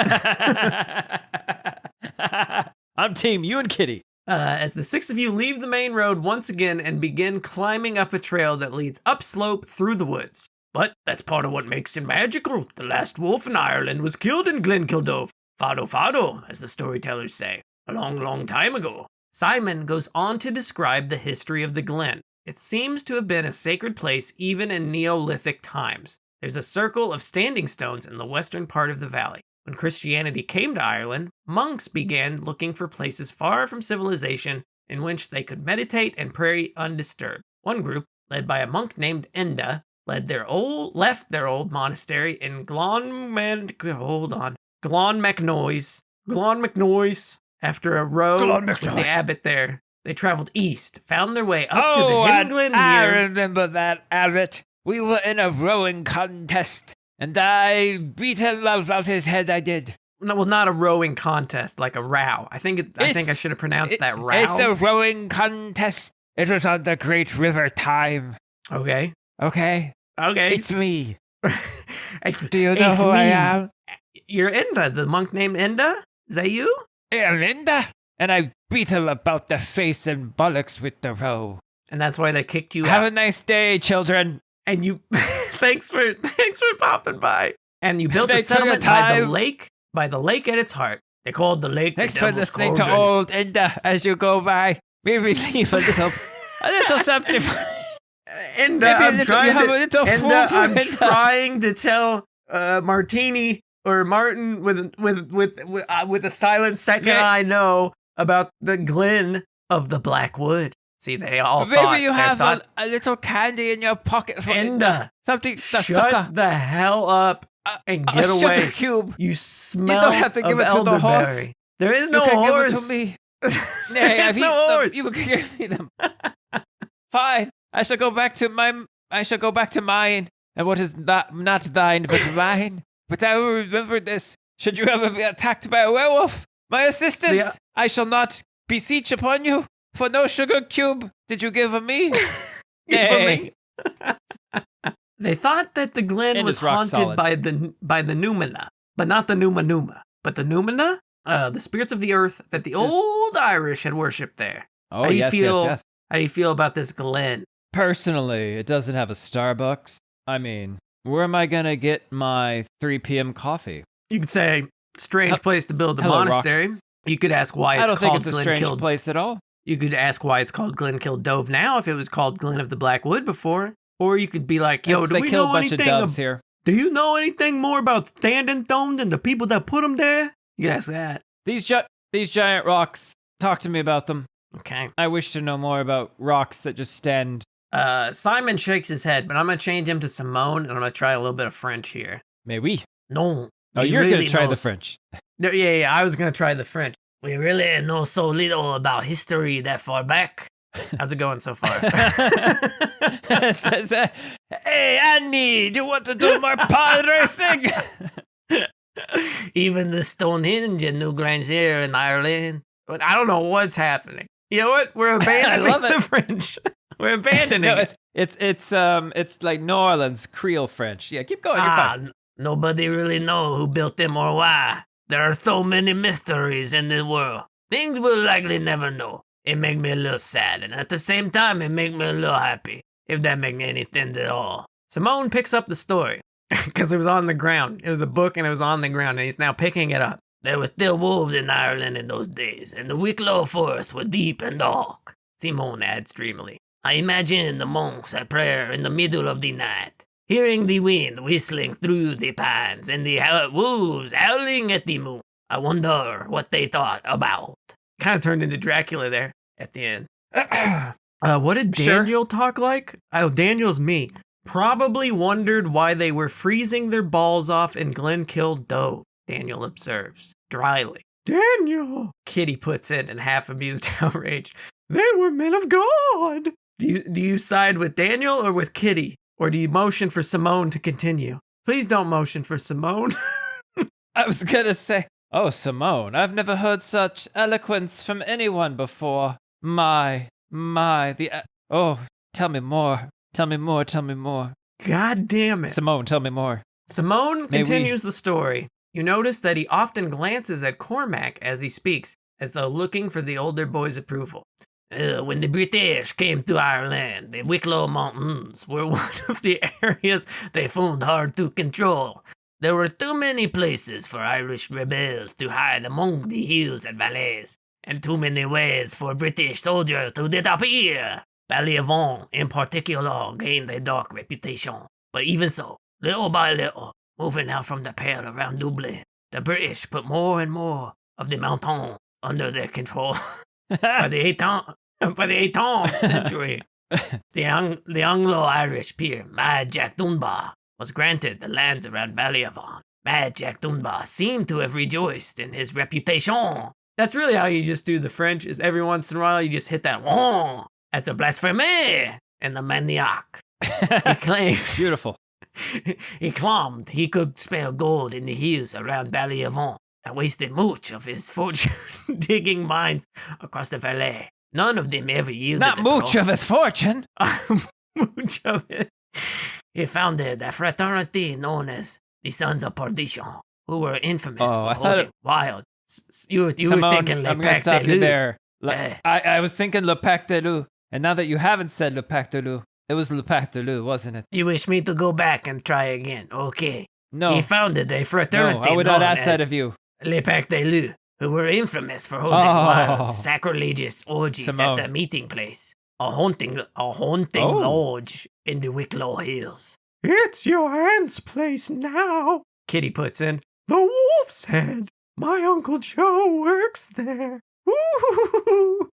I'm team you and Kitty. As the 6 of you leave the main road once again and begin climbing up a trail that leads upslope through the woods. But that's part of what makes it magical. The last wolf in Ireland was killed in Glenkildove. Fado fado, as the storytellers say. A long, long time ago. Simon goes on to describe the history of the glen. It seems to have been a sacred place even in Neolithic times. There's a circle of standing stones in the western part of the valley. When Christianity came to Ireland, monks began looking for places far from civilization in which they could meditate and pray undisturbed. One group, led by a monk named Enda, left their old monastery in Glonmacnoise. After a row with the abbot there, they traveled east, found their way up to the hidden glen here. I remember that, abbot. We were in a rowing contest, and I beat him out his head, I did. No, well, not a rowing contest, like a row. I think I should have pronounced that row. It's a rowing contest. It was on the Great River time. Okay. It's me. Do you know who I am? You're Enda, the monk named Enda? Is that you? Yeah, Enda. And I beat him about the face and buttocks with the row. And that's why they kicked you out. Have a nice day, children. And you, thanks for popping by. And you built a Thanks for your settlement by the time. lake at its heart. They called the lake Thanks the for Devil's listening to Cauldron. old Enda as you go by. Maybe leave a little something. And Maybe I'm you trying have to, a little and food for I'm Enda. trying to tell Martini or Martin with a silent second Okay. I know about the Glen of the Black Wood. See, they all Maybe thought. you they have thought, a little candy in your pocket for Enda, something. shut the hell up and get a away. sugar cube. You smell have to give of it to the horse. elderberry. There is no you can horse. give it to me. There I've is no eaten them. horse. You can give me them. Fine. I shall go back to mine. And what is that? Not thine, but mine. But I will remember this. Should you ever be attacked by a werewolf, my assistance, I shall not beseech upon you for no sugar cube. Did you give me? Nay. They thought that the Glen It was is rock haunted solid. by the Numina, but not the Numa, but the Numina, the spirits of the earth that the old Irish had worshipped there. Oh, How do you yes, feel? yes, yes. How do you feel about this Glen? Personally, it doesn't have a Starbucks. I mean, where am I going to get my 3 p.m. coffee? You could say strange place to build a Hello, Rock. monastery. You could ask why I it's don't think called it's a strange Glenkildove. place at all. You could ask why it's called Glenkildove now if it was called Glen of the Black Wood before. Or you could be like, yo, do They we kill a know bunch of anything? doves here. Do you know anything more about Standing Stone than the people that put them there? You can ask that. These giant rocks, talk to me about them. Okay. I wish to know more about rocks that just stand. Simon shakes his head, but I'm going to change him to Simone, and I'm going to try a little bit of French here. Mais oui. No. Oh, we you're really going to try the knows- French. No, yeah, I was going to try the French. We really know so little about history that far back. How's it going so far? Hey, Annie, do you want to do more pod racing? Even the Stonehenge in New Grange here in Ireland. But I don't know what's happening. You know what? We're abandoning love it. the French. We're abandoning No, it. it's like New Orleans Creole French. Yeah, keep going. You're fine. Nobody really know who built them or why. There are so many mysteries in this world. Things we'll likely never know. It make me a little sad, and at the same time, it make me a little happy. If that make any sense at all. Simone picks up the story because it was on the ground. It was a book and it was on the ground, and he's now picking it up. There were still wolves in Ireland in those days, and the Wicklow forests were deep and dark. Simone adds dreamily. I imagine the monks at prayer in the middle of the night, hearing the wind whistling through the pines and the wolves howling at the moon. I wonder what they thought about. Kind of turned into Dracula there at the end. What did Daniel talk like? Oh, Daniel's me. Probably wondered why they were freezing their balls off in Glenkildove, Daniel observes, dryly. Daniel, Kitty puts in half amused outrage. They were men of God. Do you side with Daniel or with Kitty? Or do you motion for Simone to continue? Please don't motion for Simone. I was going to say, oh, Simone, I've never heard such eloquence from anyone before. Oh, tell me more. Tell me more. God damn it. Simone, tell me more. Simone May we- continues the story. You notice that he often glances at Cormac as he speaks, as though looking for the older boy's approval. When the British came to Ireland, the Wicklow Mountains were one of the areas they found hard to control. There were too many places for Irish rebels to hide among the hills and valleys, and too many ways for British soldiers to disappear. Ballyavon, in particular, gained a dark reputation. But even so, little by little, moving out from the Pale around Dublin, the British put more and more of the mountain under their control. By the 18th century, the Anglo-Irish peer, Mad Jack Dunbar, was granted the lands around Ballyavon. Mad Jack Dunbar seemed to have rejoiced in his reputation. That's really how you just do the French, is every once in a while you just hit that "wong" as a blasphemy and the maniac. He claimed Beautiful. he claimed he could smell gold in the hills around Ballyavon and wasted much of his fortune digging mines across the valley. None of them ever yielded Not a much of his fortune. much of it. He founded a fraternity known as the Sons of Perdition, who were infamous Oh, I for thought holding wild. You were Simone, thinking I'm Le going to Pacte stop de you Loup. there. Eh. I was thinking Le Pacte de Loup, and now that you haven't said Le Pacte de Loup, it was Le Pacte de Loup, wasn't it? You wish me to go back and try again. Okay. No. He founded a fraternity No, I would not known ask that as of you. Le Pacte des Loups, who were infamous for holding Oh. wild, sacrilegious orgies Simone. at the meeting place. A haunting Oh. lodge in the Wicklow Hills. It's your aunt's place now, Kitty puts in. The Wolf's Head. My Uncle Joe works there. Woo!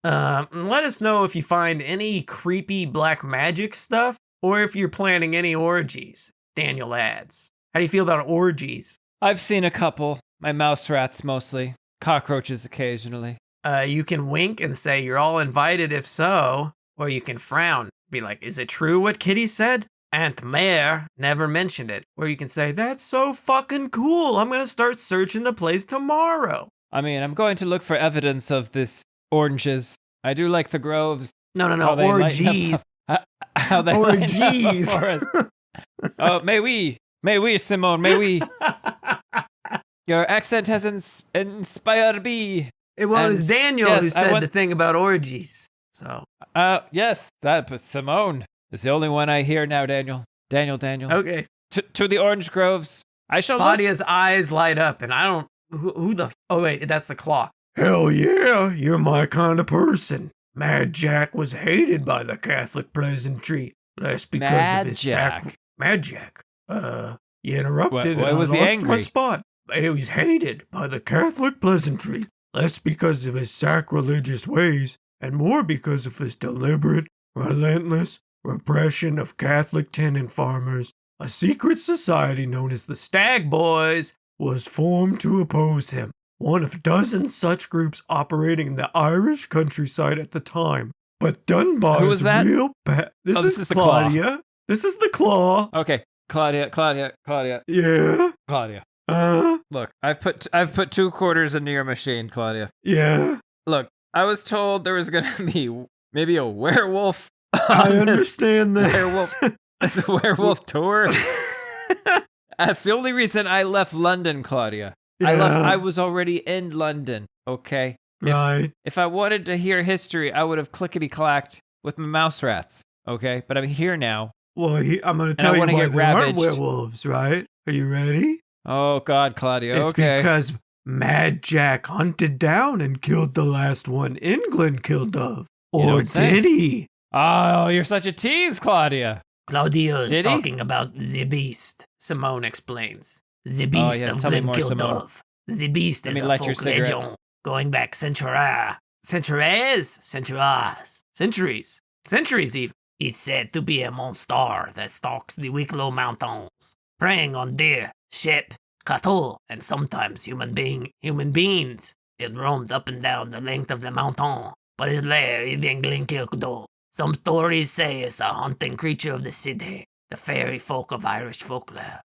Let us know if you find any creepy black magic stuff or if you're planning any orgies, Daniel adds. How do you feel about orgies? I've seen a couple. My mouse rats mostly. Cockroaches occasionally. You can wink and say you're all invited if so, or you can frown. Be like, is it true what Kitty said? Aunt Mare never mentioned it. Or you can say, that's so fucking cool. I'm going to start searching the place tomorrow. I mean, I'm going to look for evidence of this oranges. I do like the groves. No, How they lighten orgies. up- How they lighten up a Orgies. forest. Oh, may we, Simone, may we. Your accent has inspired me. It was And Daniel yes, who I said want- the thing about orgies. So, Yes, but Simone is the only one I hear now, Daniel. Daniel. okay. To the orange groves. I shall look. Claudia's eyes light up, and I don't. Who the. Oh, wait, that's the claw. Hell yeah, you're my kind of person. Mad Jack was hated by the Catholic peasantry. That's because Mad of his Jack. Mad Jack. You interrupted Why and was I he lost angry? my spot. He was hated by the Catholic peasantry. Less because of his sacrilegious ways, and more because of his deliberate, relentless repression of Catholic tenant farmers. A secret society known as the Stag Boys was formed to oppose him. One of dozens such groups operating in the Irish countryside at the time. But Dunbar's Who was that? real pet. This Oh, is this is the Claw. Claudia. This is the Claw. Okay, Claudia. Yeah. Claudia. Uh, Look, I've put 2 quarters into your machine, Claudia. yeah. Look, I was told there was gonna be maybe a werewolf. I on this understand that. werewolf. It's a werewolf tour. That's the only reason I left London, Claudia. I was already in London. Okay. Right. If I wanted to hear history, I would have clickety-clacked with my mouse rats. Okay, but I'm here now. Well, I'm going to I tell you wanna why get there aren't ravaged. werewolves, right? Are you ready? Oh God, Claudia. It's Okay. because Mad Jack hunted down and killed the last one in Glenkildove. You Or don't say. did he? Oh, you're such a tease, Claudia. Claudia is Did he? talking about the beast, Simone explains. The Oh, Beast yes, of tell me more, Simone. Glenkildove. The Beast Let is me a light your folk cigarette. legend going back centuries even. It's said to be a monster that stalks the Wicklow Mountains, preying on deer, sheep, cattle, and sometimes human beings. It roamed up and down the length of the mountain, but its lair is in Glenkildove. Some stories say it's a haunting creature of the city, the fairy folk of Irish folklore.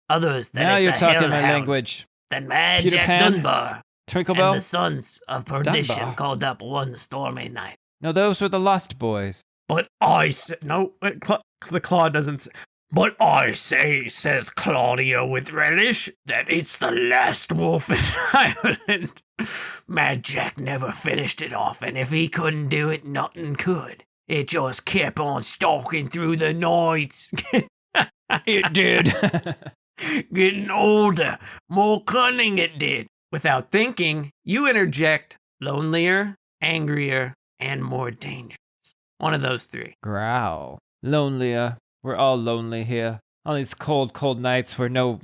Others that Now it's you're a talking my hellhound language. that Mad Peter Jack Pan? Dunbar and the Twinklebell? Sons of Perdition Dunbar. called up one stormy night. No, those were the Lost Boys. But I say, no, the claw doesn't say. But I say, says Claudia with relish, that it's the last wolf in Ireland. Mad Jack never finished it off, and if he couldn't do it, nothing could. It just kept on stalking through the nights. It did. Getting older, more cunning it did. Without thinking, you interject lonelier, angrier, and more dangerous. One of those 3. Growl. Lonelier. We're all lonely here. On these cold, cold nights where no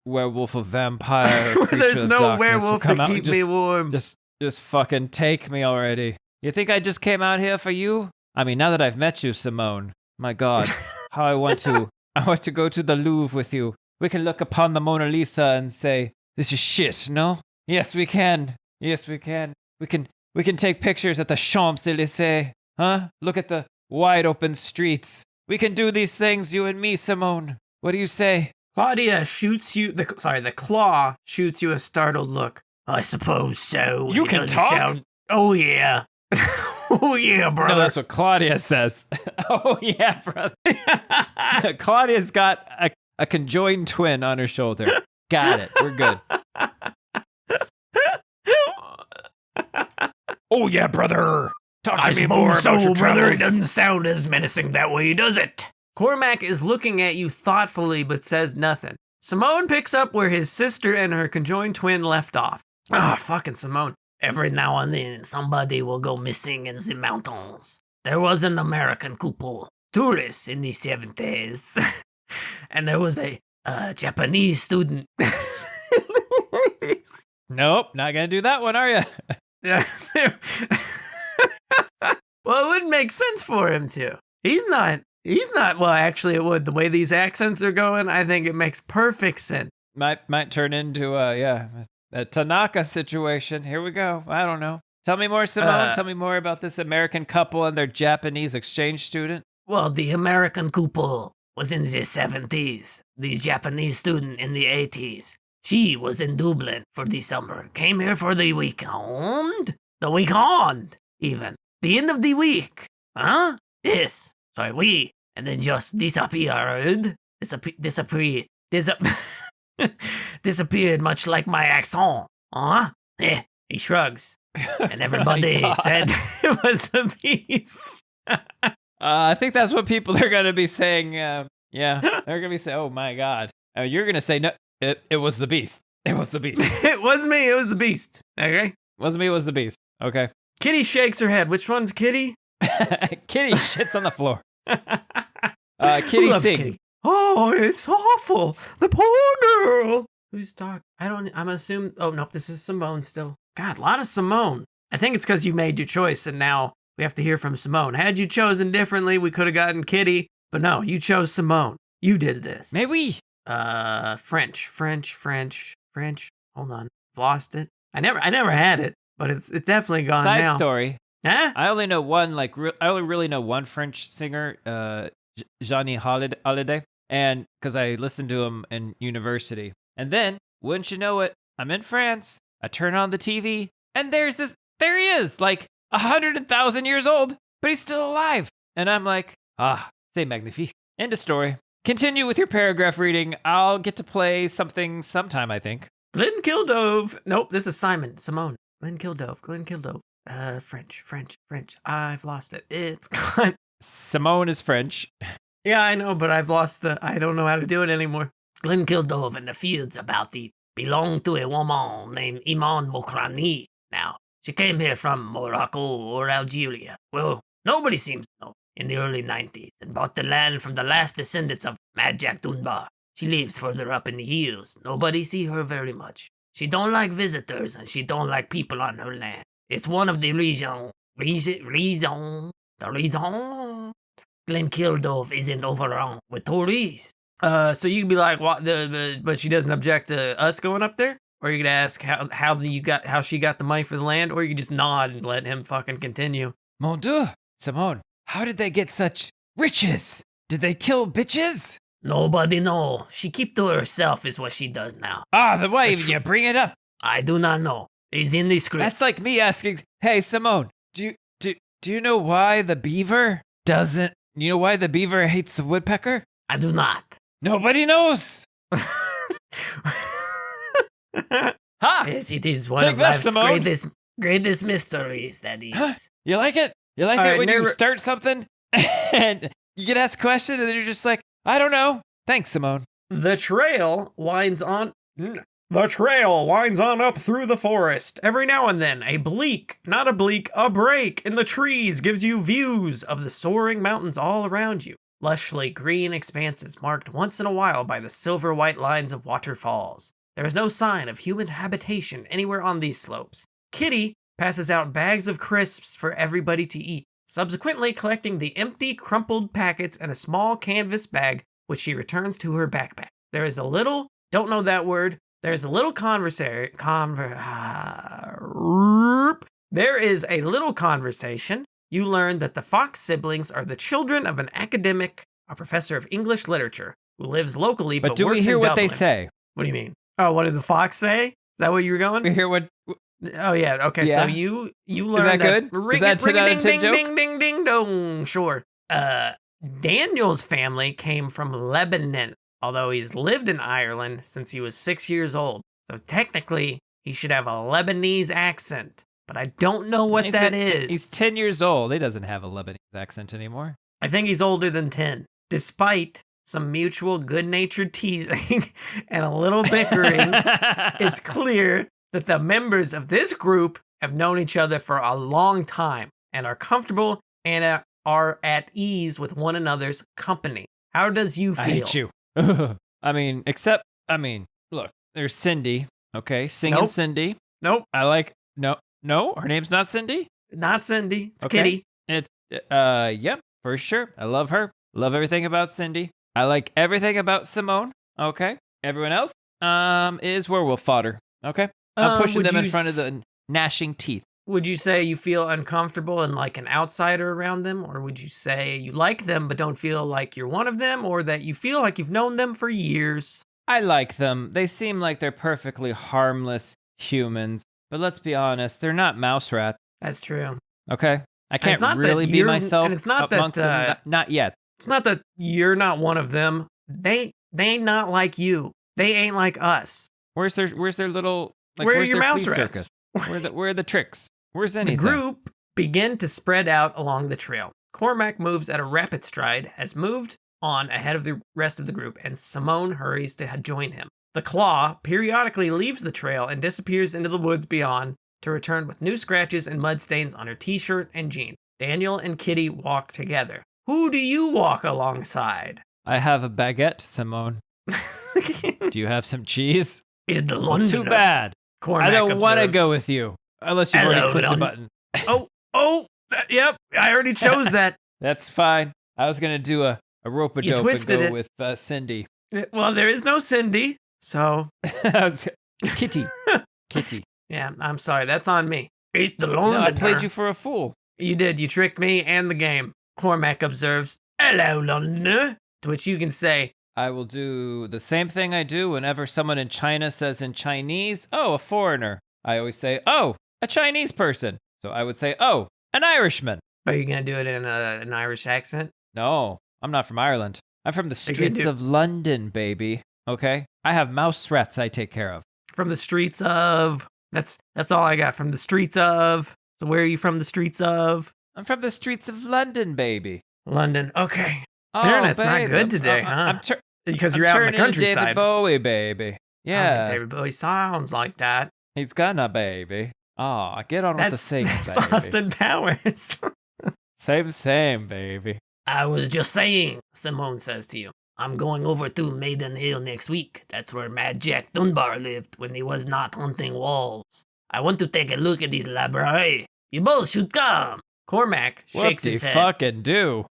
werewolf or vampire or creature There's of no darkness will werewolf come to out keep and me warm. Just fucking take me already. You think I just came out here for you? I mean, now that I've met you, Simone, my God, how I want to go to the Louvre with you. We can look upon the Mona Lisa and say, this is shit, no? Yes, we can. Yes, we can. We can take pictures at the Champs-Élysées, huh? Look at the wide open streets. We can do these things, you and me, Simone. What do you say? Claudia shoots you, the claw shoots you a startled look. I suppose so. You It can doesn't talk? Oh, yeah. Oh, yeah, No, brother. that's what Claudia says. Oh, yeah, brother. Claudia's got a conjoined twin on her shoulder. Got it. We're good. Oh, yeah, brother. Talk I to me more suppose about so, your brother. It travels. doesn't sound as menacing that way, does it? Cormac is looking at you thoughtfully but says nothing. Simone picks up where his sister and her conjoined twin left off. Ah, fucking Simone. Every now and then, somebody will go missing in the mountains. There was an American couple, tourists in the 70s. And there was a Japanese student. Nope, not gonna do that one, are you? Yeah. Well, it wouldn't make sense for him to. He's not, well, actually it would. The way these accents are going, I think it makes perfect sense. Might turn into a Tanaka situation. Here we go. I don't know. Tell me more, Simone. Tell me more about this American couple and their Japanese exchange student. Well, the American couple was in the 70s. The Japanese student in the 80s. She was in Dublin for the summer. Came here for the weekend. The weekend, even. The end of the week. Huh? Yes. Sorry, and then just disappeared. Disappeared much like my accent. Huh? He shrugs. And everybody said it was the beast. I think that's what people are going to be saying. Yeah, they're going to be saying, oh my God. You're going to say, no, it was the beast. It was the beast. It was me. It was the beast. Okay? Wasn't me, it was the beast. Okay. Kitty shakes her head. Which one's Kitty? Kitty shits on the floor. Kitty sing. Kitty? Oh, it's awful. The poor girl. Who's talking? I'm assuming. Oh, no, this is Simone still. God, a lot of Simone. I think it's because you made your choice and now we have to hear from Simone. Had you chosen differently, we could have gotten Kitty. But no, you chose Simone. You did this. Maybe. French. Hold on. Lost it. I never had it, but it's definitely gone now. Side story. Huh? I only know one, I only really know one French singer, Johnny Hallyday, and because I listened to him in university. And then, wouldn't you know it, I'm in France, I turn on the TV, and there he is, like 100,000 years old, but he's still alive. And I'm like, c'est magnifique. End of story. Continue with your paragraph reading. I'll get to play something sometime, I think. Glenkildove. Nope, this is Simone. Glenkildove. French. I've lost it. It's gone. Simone is French. Yeah, I know, but I've lost I don't know how to do it anymore. Glenkildove and the fields about thee belong to a woman named Iman Mokrani. Now, she came here from Morocco or Algeria. Well, nobody seems to know. In the early 90s, and bought the land from the last descendants of Mad Jack Dunbar. She lives further up in the hills. Nobody see her very much. She don't like visitors, and she don't like people on her land. It's one of the reason Glenkildove isn't overrun with tourists. So you could be like, what? But she doesn't object to us going up there? Or you could ask how she got the money for the land, or you could just nod and let him fucking continue. Mon Dieu, Simone, how did they get such riches? Did they kill bitches? Nobody know. She keep to herself is what she does now. The way you bring it up. I do not know. It's in the script. That's like me asking, hey, Simone, do you know why the beaver doesn't... You know why the beaver hates the woodpecker? I do not. Nobody knows. Yes, it is one of life's greatest mysteries, that is. Huh? You like it? You like it when you start something and you get asked a question and then you're just like, I don't know. Thanks, Simone. The trail winds on up through the forest. Every now and then, a break in the trees gives you views of the soaring mountains all around you. Lushly green expanses marked once in a while by the silver-white lines of waterfalls. There is no sign of human habitation anywhere on these slopes. Kitty passes out bags of crisps for everybody to eat, subsequently collecting the empty, crumpled packets in a small canvas bag, which she returns to her backpack. There is a little conversation. You learn that the Fox siblings are the children of an academic, a professor of English literature, who lives locally but works in Dublin. But do we hear what they say? What do you mean? Oh, what did the Fox say? Is that what you were going? We hear what... Oh, yeah. Okay, yeah. So you learn that... Is that good? Ding, ding, dong. Sure. Daniel's family came from Lebanon, although he's lived in Ireland since he was 6 years old. So technically, he should have a Lebanese accent, but I don't know what that is. He's 10 years old. He doesn't have a Lebanese accent anymore. I think he's older than 10. Despite some mutual good-natured teasing and a little bickering, it's clear that the members of this group have known each other for a long time and are comfortable and are at ease with one another's company. How does you feel? I hate you. Look, there's Cindy, okay? Singing Nope. Cindy. Nope. No, her name's not Cindy? Not Cindy. It's Okay. Kitty. It's, yep, for sure. I love her. Love everything about Cindy. I like everything about Simone, okay? Everyone else, is werewolf fodder, okay? I'm pushing would them in you front of the gnashing teeth. Would you say you feel uncomfortable and like an outsider around them? Or would you say you like them but don't feel like you're one of them? Or that you feel like you've known them for years? I like them. They seem like they're perfectly harmless humans. But let's be honest, they're not mouse rats, That's true. okay? I it's can't not that really be you're- myself and it's not that, amongst them. Not yet. It's not that you're not one of them. They ain't not like you. They ain't like us. Where's their little, like, Where are where's your their mouse flea rats? circus? Where are the tricks? Where's The anything? group begin to spread out along the trail. Cormac moves at a rapid stride, has moved on ahead of the rest of the group, and Simone hurries to join him. The Claw periodically leaves the trail and disappears into the woods beyond to return with new scratches and mud stains on her t-shirt and jeans. Daniel and Kitty walk together. Who do you walk alongside? I have a baguette, Simone. Do you have some cheese? Is the Well, Londoner. too bad. Cormac I don't want to observes. go with you. Unless you've Hello, already clicked the London. button. Yep, I already chose that. That's fine. I was going to do a rope-a-dope and twisted go it. with Cindy. Well, there is no Cindy, so Kitty. Kitty. yeah, I'm sorry. That's on me. It's the No, Londoner. I played you for a fool. You did. You tricked me and the game. Cormac observes, "Hello, Londoner," to which you can say, I will do the same thing I do whenever someone in China says in Chinese, oh, a foreigner. I always say, oh, a Chinese person. So I would say, oh, an Irishman. are you going to do it in an Irish accent? No, I'm not from Ireland. I'm from the You're gonna streets do- of London, baby. Okay? I have mouse rats I take care of. From the streets of... That's all I got. From the streets of... So where are you from the streets of? I'm from the streets of London, baby. London. Okay. Oh, Internet's not babe, good today, I'm huh? Because I'm you're out in the turning into David countryside. Bowie, baby. Yeah, David Bowie sounds like that. he's gonna, baby. Oh, get on with the That's, sing, that's baby. Austin Powers. Same, baby. I was just saying, Simone says to you. I'm going over to Maiden Hill next week. That's where Mad Jack Dunbar lived when he was not hunting wolves. I want to take a look at his library. You both should come. Cormac shakes his Whoopsie head. fucking do.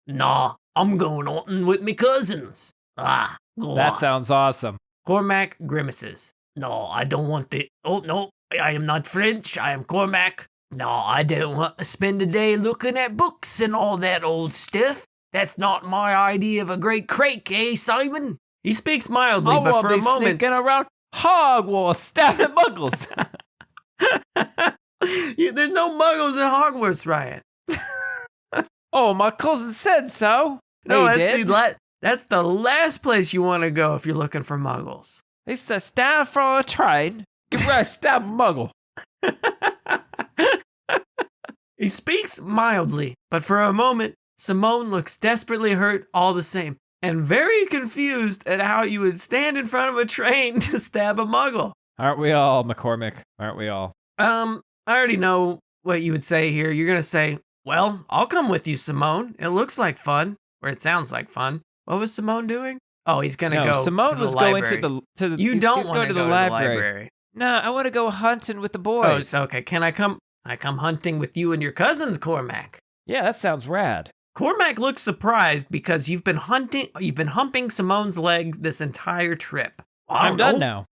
Nah, I'm going hunting with me cousins. Ah, go That on. sounds awesome. Cormac grimaces. No, I don't want it. Oh, no, I am not French. I am Cormac. No, I don't want to spend a day looking at books and all that old stuff. That's not my idea of a great crake, eh, Simon? He speaks mildly, but for a moment... sneaking around Hogwarts, stabbing muggles. There's no muggles in Hogwarts, Ryan. Oh, my cousin said so. No, He that's did. that's the last place you want to go if you're looking for muggles. He said, stand for a train. Get ready to stab a muggle. He speaks mildly, but for a moment, Simone looks desperately hurt all the same, and very confused at how you would stand in front of a train to stab a muggle. Aren't we all, McCormick? Aren't we all? I already know what you would say here. You're going to say, well, I'll come with you, Simone. It looks like fun, or it sounds like fun. What was Simone doing? Oh, he's going to No, go Simone to the was library. going to the You he's don't going want to go to the library. No, I want to go hunting with the boys. Oh, it's okay. Can I come hunting with you and your cousins, Cormac? Yeah, that sounds rad. Cormac looks surprised because you've been humping Simone's legs this entire trip. I'm done now.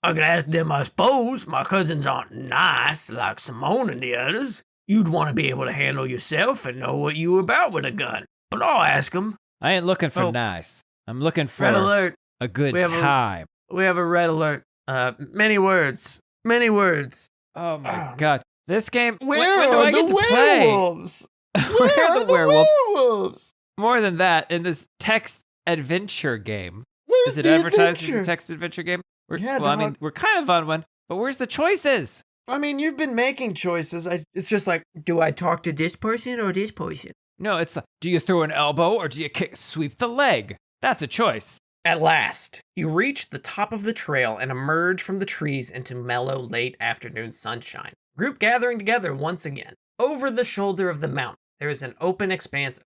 I could ask them, I suppose. My cousins aren't nice like Simone and the others. You'd want to be able to handle yourself and know what you were about with a gun. But I'll ask them. I ain't looking for Oh. nice. I'm looking for Red alert. a good We have time. We have a red alert. Many words. Many words. Oh my god. This game. Where when do are I get the to play? werewolves? Where are the werewolves? werewolves? More than that, in this text adventure game. Where's Is it the advertised adventure? as a text adventure game? Yeah, I dog. mean, we're kind of on one, but where's the choices? I mean, you've been making choices. It's just like, do I talk to this person or this person? No, it's like, do you throw an elbow or do you sweep the leg? That's a choice. At last, you reach the top of the trail and emerge from the trees into mellow late afternoon sunshine. Group gathering together once again. Over the shoulder of the mountain, there is an open expanse of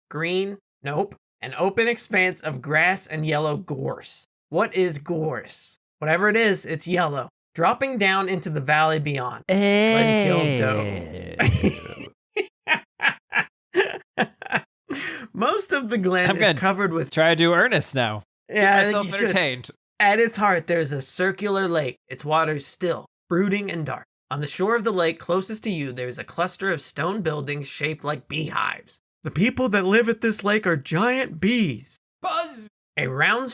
an open expanse of grass and yellow gorse. What is gorse? Whatever it is, it's yellow. Dropping down into the valley beyond. Glenkildove. Most of the glen is covered with... Try to do Ernest now. Yeah, Get myself entertained. At its heart, there's a circular lake. Its waters still, brooding and dark. On the shore of the lake closest to you, there's a cluster of stone buildings shaped like beehives. The people that live at this lake are giant bees. Buzz! A round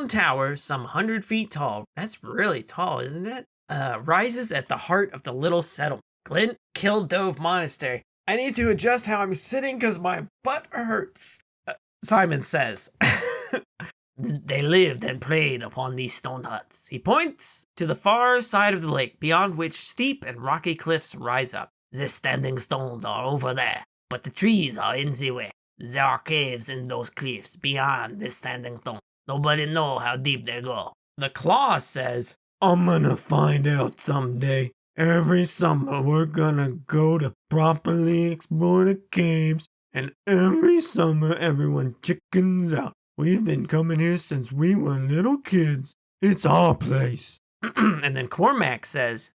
tower, some 100 feet tall, that's really tall, isn't it? Rises at the heart of the little settlement, Glenkildove Monastery. I need to adjust how I'm sitting because my butt hurts, Simon says. They lived and played upon these stone huts. He points to the far side of the lake, beyond which steep and rocky cliffs rise up. The standing stones are over there, but the trees are in the way. There are caves in those cliffs beyond this standing stone. Nobody know how deep they go. The Claw says, I'm gonna find out someday. Every summer we're gonna go to properly explore the caves, and every summer everyone chickens out. We've been coming here since we were little kids. It's our place. And then Cormac says,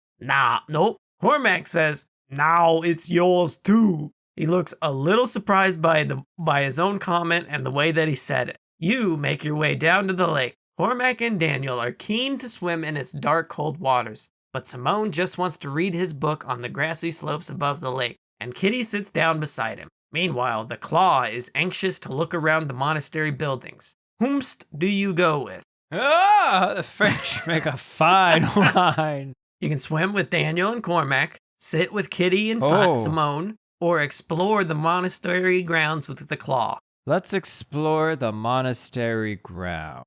Cormac says, now it's yours too. He looks a little surprised by his own comment and the way that he said it. You make your way down to the lake. Cormac and Daniel are keen to swim in its dark, cold waters, but Simone just wants to read his book on the grassy slopes above the lake, and Kitty sits down beside him. Meanwhile, the Claw is anxious to look around the monastery buildings. Whomst do you go with? Ah, the French make a fine wine. You can swim with Daniel and Cormac, sit with Kitty and Simone, or explore the monastery grounds with the Claw. Let's explore the monastery grounds.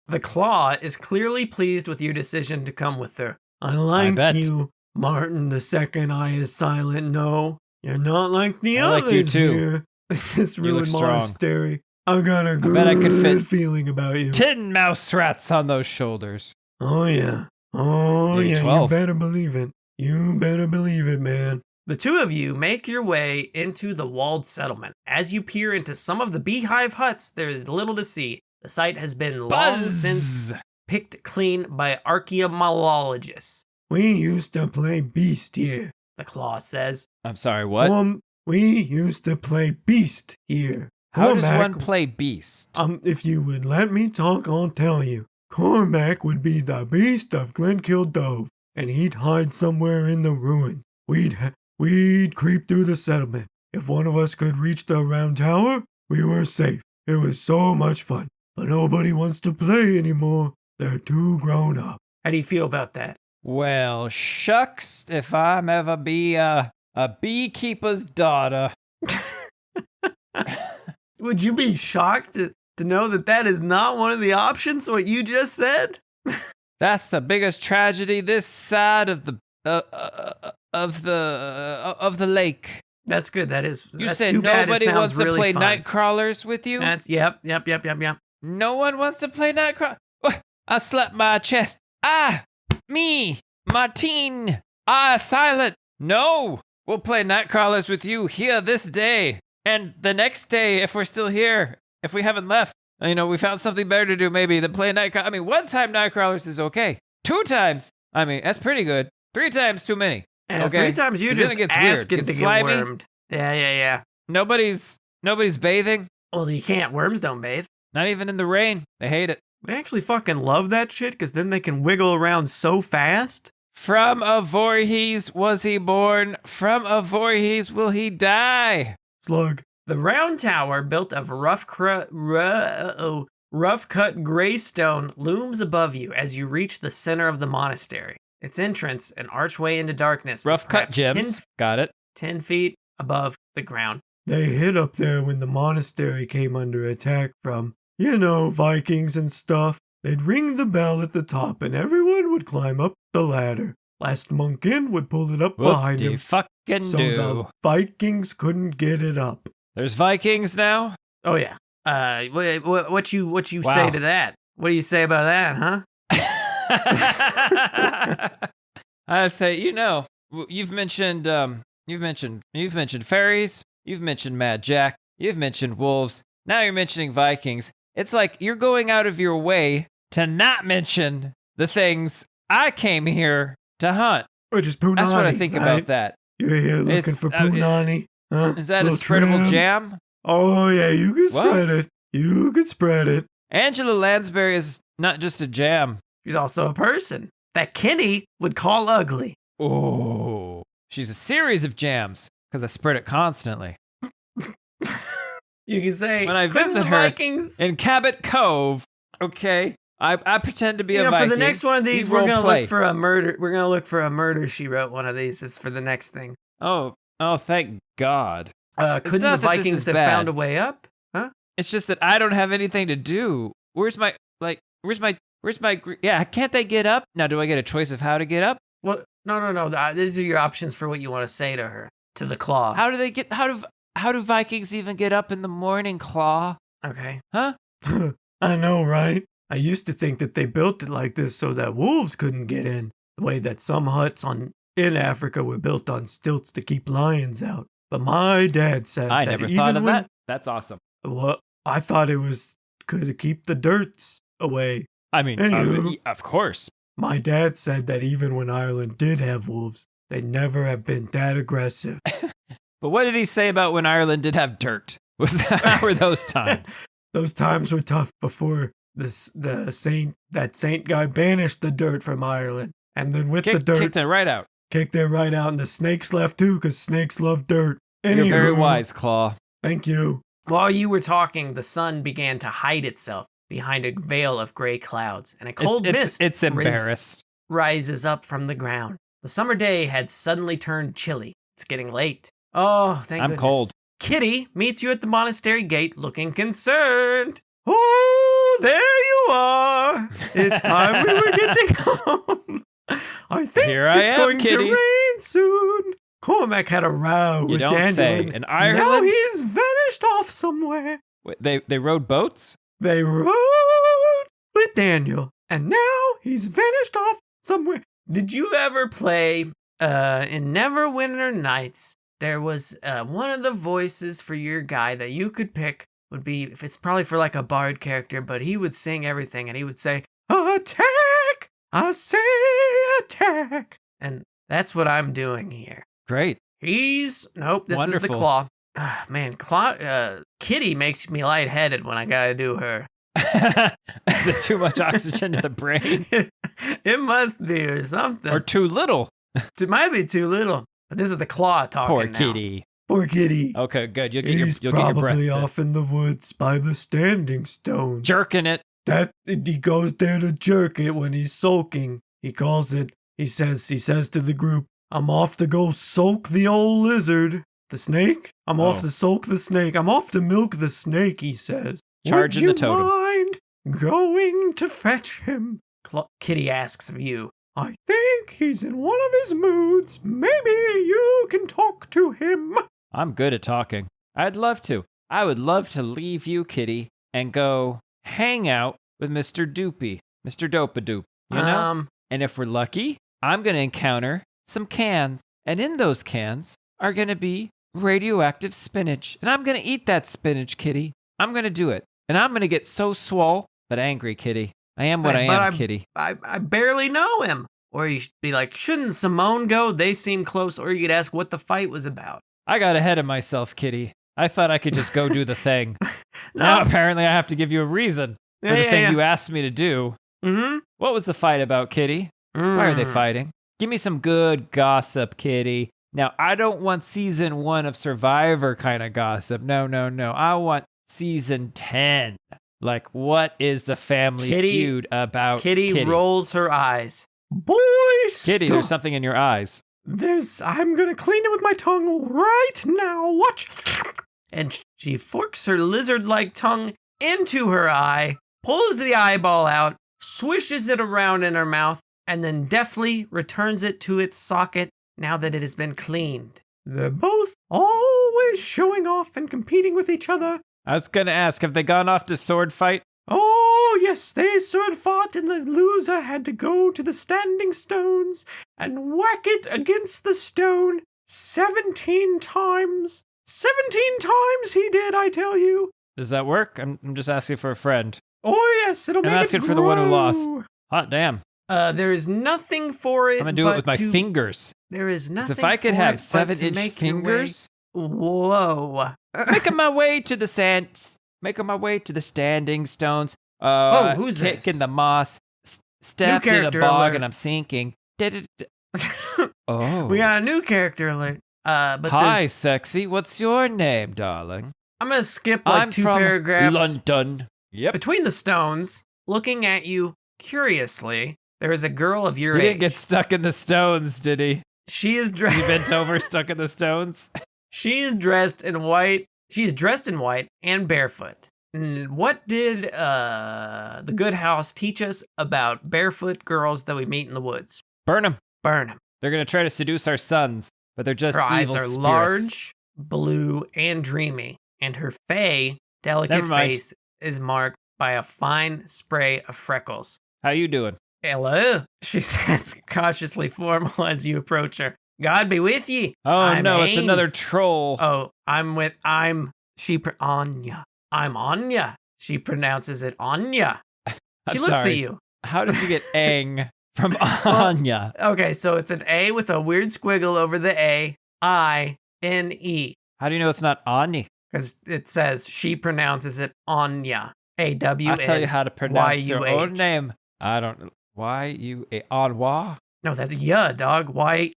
The Claw is clearly pleased with your decision to come with her. I like you, Martin. The second eye is silent. No, you're not like the others like you too. Here. This ruined monastery. I got a good feeling about you. 10 mouse rats on those shoulders. Oh yeah. Oh yeah. 12. You better believe it. You better believe it, man. The two of you make your way into the walled settlement. As you peer into some of the beehive huts, there is little to see. The site has been long since picked clean by archaeologists. We used to play Beast here, the Claw says. I'm sorry, what? We used to play Beast here. How does one play Beast? If you would let me talk, I'll tell you. Cormac would be the Beast of Glenkildove, and he'd hide somewhere in the ruin. We'd creep through the settlement. If one of us could reach the round tower, we were safe. It was so much fun. But nobody wants to play anymore. They're too grown up. How do you feel about that? Well, shucks, if I'm ever be a beekeeper's daughter. Would you be shocked to know that is not one of the options, what you just said? That's the biggest tragedy this side of the lake. That's good. That's said too bad. Nobody wants to really play fun. night crawlers with you? Yep. No one wants to play night crawlers. I slapped my chest. Me, Martine. Silent. No, we'll play night crawlers with you here this day. And the next day, if we're still here, if we haven't left, we found something better to do maybe than play night crawlers. One time night crawlers is okay. 2 times, that's pretty good. 3 times too many. And okay? 3 times you just asking to get wormed. Yeah. Nobody's bathing. Well, you can't. Worms don't bathe. Not even in the rain. They hate it. They actually fucking love that shit because then they can wiggle around so fast. From a Voorhees was he born. From a Voorhees will he die. Slug. The round tower, built of rough cut gray stone, looms above you as you reach the center of the monastery. Its entrance, an archway into darkness, rough cut gems. Got it. 10 feet above the ground. They hid up there when the monastery came under attack from, Vikings and stuff. They'd ring the bell at the top and everyone would climb up the ladder. last monk in would pull it up behind him. Fucking So do. the Vikings couldn't get it up. There's Vikings now? Oh yeah. What you Wow. say to that? What do you say about that, huh? I say, you've mentioned fairies, you've mentioned Mad Jack, you've mentioned wolves, now you're mentioning Vikings. It's like you're going out of your way to not mention the things I came here to hunt. Which is punani. That's what I think right? about that. You're here looking for punani. Huh? Is that a Little spreadable trim? jam? Oh, yeah, you can What? spread it. You can spread it. Angela Lansbury is not just a jam. She's also a person that Kitty would call ugly. Oh, she's a series of jams because I spread it constantly. You can say When I couldn't visit the her Vikings. in Cabot Cove, okay, I pretend to be a Viking. For the next one of these, We we're gonna role-play. look for a murder. We're gonna look for a murder. She wrote one of these is for the next thing. Oh, thank God. Couldn't not the that this Vikings is have bad. found a way up? Huh? It's just that I don't have anything to do. Yeah, can't they get up? Now, do I get a choice of how to get up? Well, no. These are your options for what you want to say to her, to the claw. How do Vikings even get up in the morning, Claw? Okay. Huh? I know, right? I used to think that they built it like this so that wolves couldn't get in, the way that some huts in Africa were built on stilts to keep lions out. But my dad said I that never even thought of when, that. That's awesome. Well, I thought it was good to keep the dirts away. I mean, Anywho. of course. My dad said that even when Ireland did have wolves, they never have been that aggressive. But what did he say about when Ireland did have dirt? How were those times? Those times were tough before that saint guy banished the dirt from Ireland. And then with the dirt, Kicked it right out. kicked it right out, and the snakes left too, because snakes love dirt. You're very Anywho, wise, Claw. Thank you. While you were talking, the sun began to hide itself behind a veil of gray clouds, and a cold mist It's embarrassed. rises up from the ground. The summer day had suddenly turned chilly. It's getting late. Oh, thank I'm goodness. cold. Kitty meets you at the monastery gate looking concerned. Oh, there you are. It's time we were getting home. I think Here I it's am, going Kitty. to rain soon. Cormac had a row You with don't Daniel. say. and In Now Ireland? he's vanished off somewhere. Wait, they rode boats? They rode with Daniel, And now he's vanished off somewhere. Did you ever play in Neverwinter Nights? There was one of the voices for your guy that you could pick would be, if it's probably for like a bard character, but he would sing everything and he would say, "Attack! I say attack!" And that's what I'm doing here. Great. Nope, this is the Wonderful. claw. Man, Kitty makes me lightheaded when I gotta do her. Is it too much oxygen to the brain? It must be or something. Or too little? It might be too little. But this is the claw talking Poor now. kitty. poor kitty. Okay, good. You'll get He's your breath. probably off in the woods by the standing stone. Jerking it. That he goes there to jerk it when he's sulking. He calls it. He says to the group, "I'm off to go soak the old lizard, the snake. I'm off to soak the snake. I'm off to milk the snake." He says, Charging "Would the you totem." mind going to fetch him?" Kitty asks of you. "I think he's in one of his moods. Maybe you can talk to him." I'm good at talking. I'd love to. I would love to leave you, kitty, and go hang out with Mr. Doopy, Mr. Dopadoop, you know? And if we're lucky, I'm going to encounter some cans. And in those cans are going to be radioactive spinach. And I'm going to eat that spinach, kitty. I'm going to do it. And I'm going to get so swole, but angry, kitty. I am what I am, kitty. I barely know him. Or you should be like, shouldn't Simone go? They seem close. Or you could ask what the fight was about. I got ahead of myself, kitty. I thought I could just go do the thing. No. Now apparently I have to give you a reason for the thing you asked me to do. Mm-hmm. What was the fight about, kitty? Why are they fighting? Give me some good gossip, kitty. Now, I don't want season 1 of Survivor kind of gossip. No. I want season 10. Like, what is the family feud about Kitty rolls her eyes. Boy, Kitty, there's something in your eyes. I'm gonna clean it with my tongue right now. Watch. And she forks her lizard-like tongue into her eye, pulls the eyeball out, swishes it around in her mouth, and then deftly returns it to its socket now that it has been cleaned. They're both always showing off and competing with each other. I was gonna ask, have they gone off to sword fight? Oh, yes, they sword fought, and the loser had to go to the standing stones and whack it against the stone 17 times. 17 times he did, I tell you. Does that work? I'm just asking for a friend. Oh, yes, it'll I'm make it asking for the one who lost. grow. Hot damn. There is nothing for it. I'm gonna do it with my fingers. There is 'Cause nothing. if I could for have it but to 7-inch make your way- fingers, Whoa. making my way to the making my way to the standing stones. Oh, who's kick this? in the moss, stepped in a character bog, alert. and I'm sinking. Oh. We got a new character alert. But Hi, there's- sexy. What's your name, darling? I'm gonna skip like I'm 2 from paragraphs. London. Yep. Between the stones, looking at you curiously, there is a girl of your He age. didn't get stuck in the stones, did he? She is He dressed. bent over, stuck in the stones. She is dressed in white. She is dressed in white and barefoot. What did the good house teach us about barefoot girls that we meet in the woods? Burn them. Burn them. They're gonna try to seduce our sons, but they're just Her eyes evil are spirits. large, blue, and dreamy, and her delicate Never mind. face is marked by a fine spray of freckles. How you doing? Hello, she says, cautiously formal as you approach her. God be with ye. Oh I'm no, it's Aang. another troll. Oh, Anya. I'm Anya. She pronounces it Anya. I'm She looks sorry. at you. How did you get Aang from Anya? Okay, so it's an A with a weird squiggle over the A, I-N-E. How do you know it's not Ani? Because it says she pronounces it Anya. A-W-N. I'll tell you how to pronounce your Y-U-H. own name. I don't. Y-U-A. Anwa? No, that's ya, dog. Y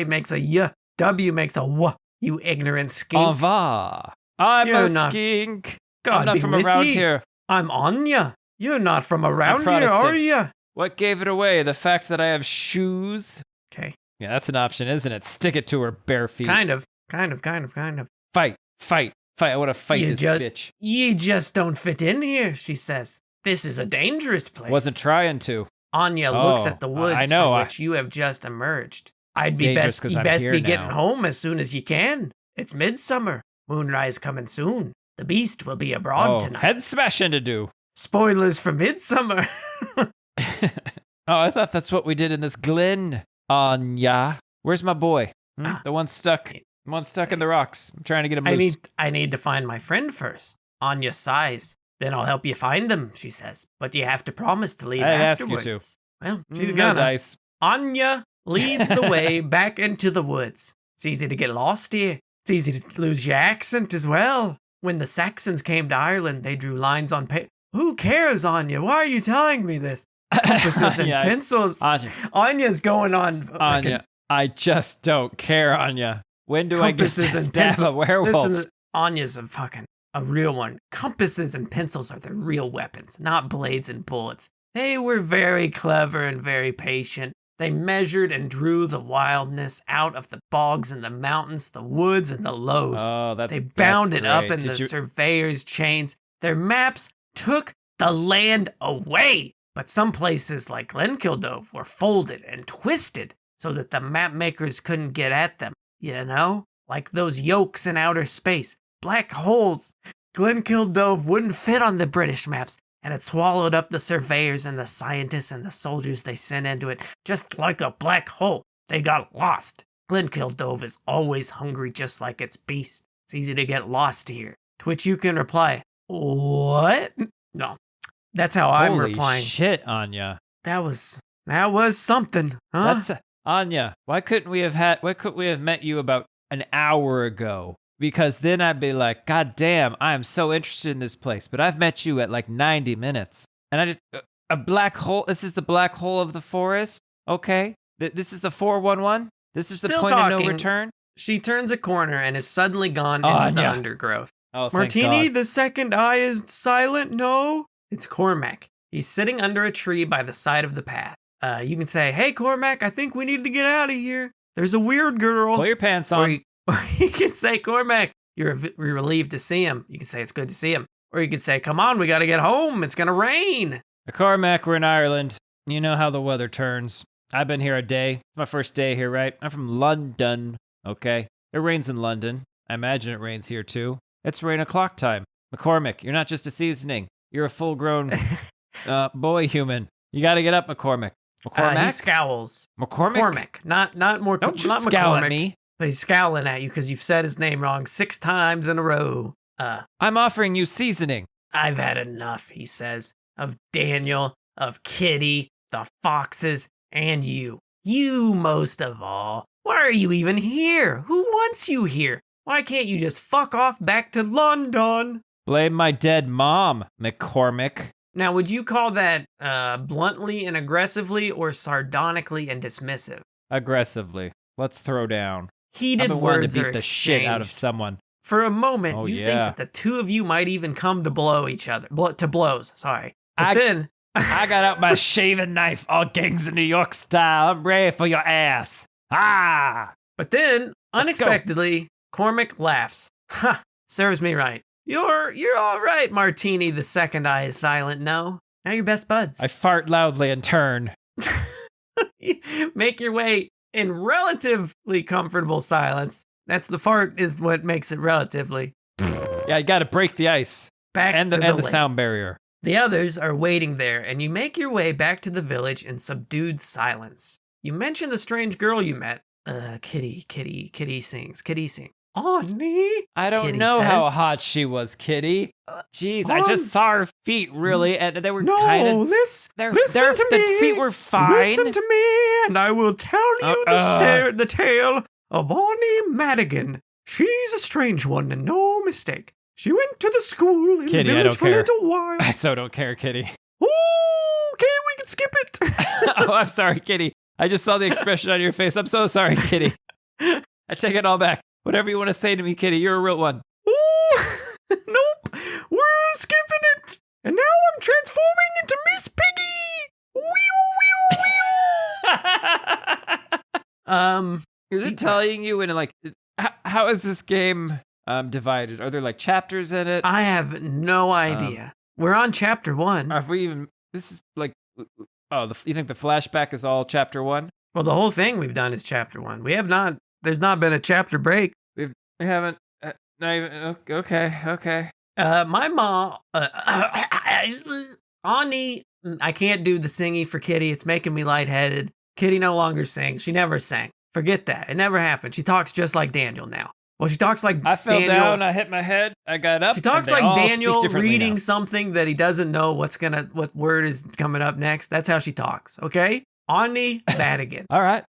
makes a y. W makes a w. You ignorant skink. Anva. I'm You're a not- skink. God I'm not be from with around ye. here. I'm Anya. You're not from around here, Protestant. are ya? What gave it away? The fact that I have shoes? Okay. Yeah, that's an option, isn't it? Stick it to her bare feet. Kind of. Fight. I want to fight You this just- bitch. Ye just don't fit in here, she says. This is a dangerous place. Wasn't trying to. Anya looks Oh, at the woods I know, from I- which you have just emerged. I'd be Dangerous best 'cause you I'm best here be getting now. home as soon as you can. It's midsummer. Moonrise coming soon. The beast will be abroad Oh, tonight. head smashing to do. Spoilers for midsummer. Oh, I thought that's what we did in this glen. Anya. Where's my boy? Ah. The one stuck. The one stuck in the rocks. I'm trying to get him I loose. need to find my friend first. Anya's size. Then I'll help you find them, she says. But you have to promise to leave I'd ask you afterwards. Well, she's No gonna. dice. Anya leads the way back into the woods. It's easy to get lost here. It's easy to lose your accent as well. When the Saxons came to Ireland, they drew lines on paper. Who cares, Anya? Why are you telling me this? Compasses and Yeah, pencils. Anya. Anya's going on. Anya. I just don't care, Anya. When do I get to Compasses and stab pencil- a werewolf? Listen, Anya's a real one. Compasses and pencils are the real weapons, not blades and bullets. They were very clever and very patient. They measured and drew the wildness out of the bogs and the mountains, the woods and the lows. Oh, that's They bound that's it up great. in the Did you- surveyor's chains. Their maps took the land away. But some places like Glenkildove were folded and twisted so that the map makers couldn't get at them. You know? Like those yolks in outer space. Black holes. Glenkildove wouldn't fit on the British maps, and it swallowed up the surveyors and the scientists and the soldiers they sent into it, just like a black hole. They got lost. Glenkildove is always hungry just like its beast. It's easy to get lost here. To which you can reply, what? No. That's how I'm Holy replying. shit, Anya. That was something, huh? That's Anya. Why couldn't we have met you about an hour ago? Because then I'd be like, God damn, I am so interested in this place. But I've met you at like 90 minutes. And I just, a black hole. This is the black hole of the forest. Okay. This is the 411. This is the Still point of talking. no return. She turns a corner and is suddenly gone into the Anya. undergrowth. Oh, thank Martini, God. the second eye is silent, no? It's Cormac. He's sitting under a tree by the side of the path. You can say, hey, Cormac, I think we need to get out of here. There's a weird girl. Pull your pants Or on. you can say, Cormac, you're relieved to see him. You can say, it's good to see him. Or you can say, come on, we got to get home. It's going to rain. Cormac, we're in Ireland. You know how the weather turns. I've been here a day. It's my first day here, right? I'm from London, okay? It rains in London. I imagine it rains here too. It's rain o'clock time. McCormick, you're not just a seasoning. You're a full-grown boy human. You got to get up, McCormick. McCormack? He scowls. McCormick? Not more. Don't you not scowl McCormick, at me. But he's scowling at you because you've said his name wrong 6 times in a row. I'm offering you seasoning. I've had enough, he says, of Daniel, of Kitty, the foxes, and you. You most of all. Why are you even here? Who wants you here? Why can't you just fuck off back to London? Blame my dead mom, McCormick. Now, would you call that bluntly and aggressively or sardonically and dismissive? Aggressively. Let's throw down. Heated I've been wanting words to are beat the exchanged. shit out of someone. For a moment, Oh, you yeah. think that the two of you might even come to blow each other. To blows, sorry. But then... I got out my shaving knife, all gangs of New York style. I'm ready for your ass. Ah! But then, Let's unexpectedly, Cormac laughs. Ha! Serves me right. You're all right, Martini. The second eye is silent. No, now you're best buds. I fart loudly and turn. Make your way in relatively comfortable silence. That's the fart is what makes it relatively. Yeah, you got to break the ice Back and to the lake. sound barrier. The others are waiting there, and you make your way back to the village in subdued silence. You mention the strange girl you met. Kitty sings. Auntie? I don't Kitty know how says. hot she was, Kitty. Jeez, I just saw her feet, really, and they were No, kind of... listen to The me. feet were fine. Listen to me, and I will tell you the tale of Annie Madigan. She's a strange one, and no mistake. She went to the school in Kitty, the I village don't for a care. little while. I so don't care, Kitty. Oh, okay, we can skip it. Oh, I'm sorry, Kitty. I just saw the expression on your face. I'm so sorry, Kitty. I take it all back. Whatever you want to say to me, Kitty, you're a real one. Oh, nope, we're skipping it. And now I'm transforming into Miss Piggy. Wee. Is it Deep telling breaths. you in like how is this game divided? Are there like chapters in it? I have no idea. We're on chapter 1. Have we even? This is like, you think the flashback is all chapter 1? Well, the whole thing we've done is chapter 1. We have not. There's not been a chapter break. We haven't. Not even. Okay. My mom, Ani, I can't do the singy for Kitty. It's making me lightheaded. Kitty no longer sings. She never sang. Forget that. It never happened. She talks just like Daniel now. Well, she talks like I fell Daniel. down. I hit my head. I got up. She talks and they like all speak Daniel differently reading now. something that he doesn't know what word is coming up next. That's how she talks. Okay, Ani Madigan. All right.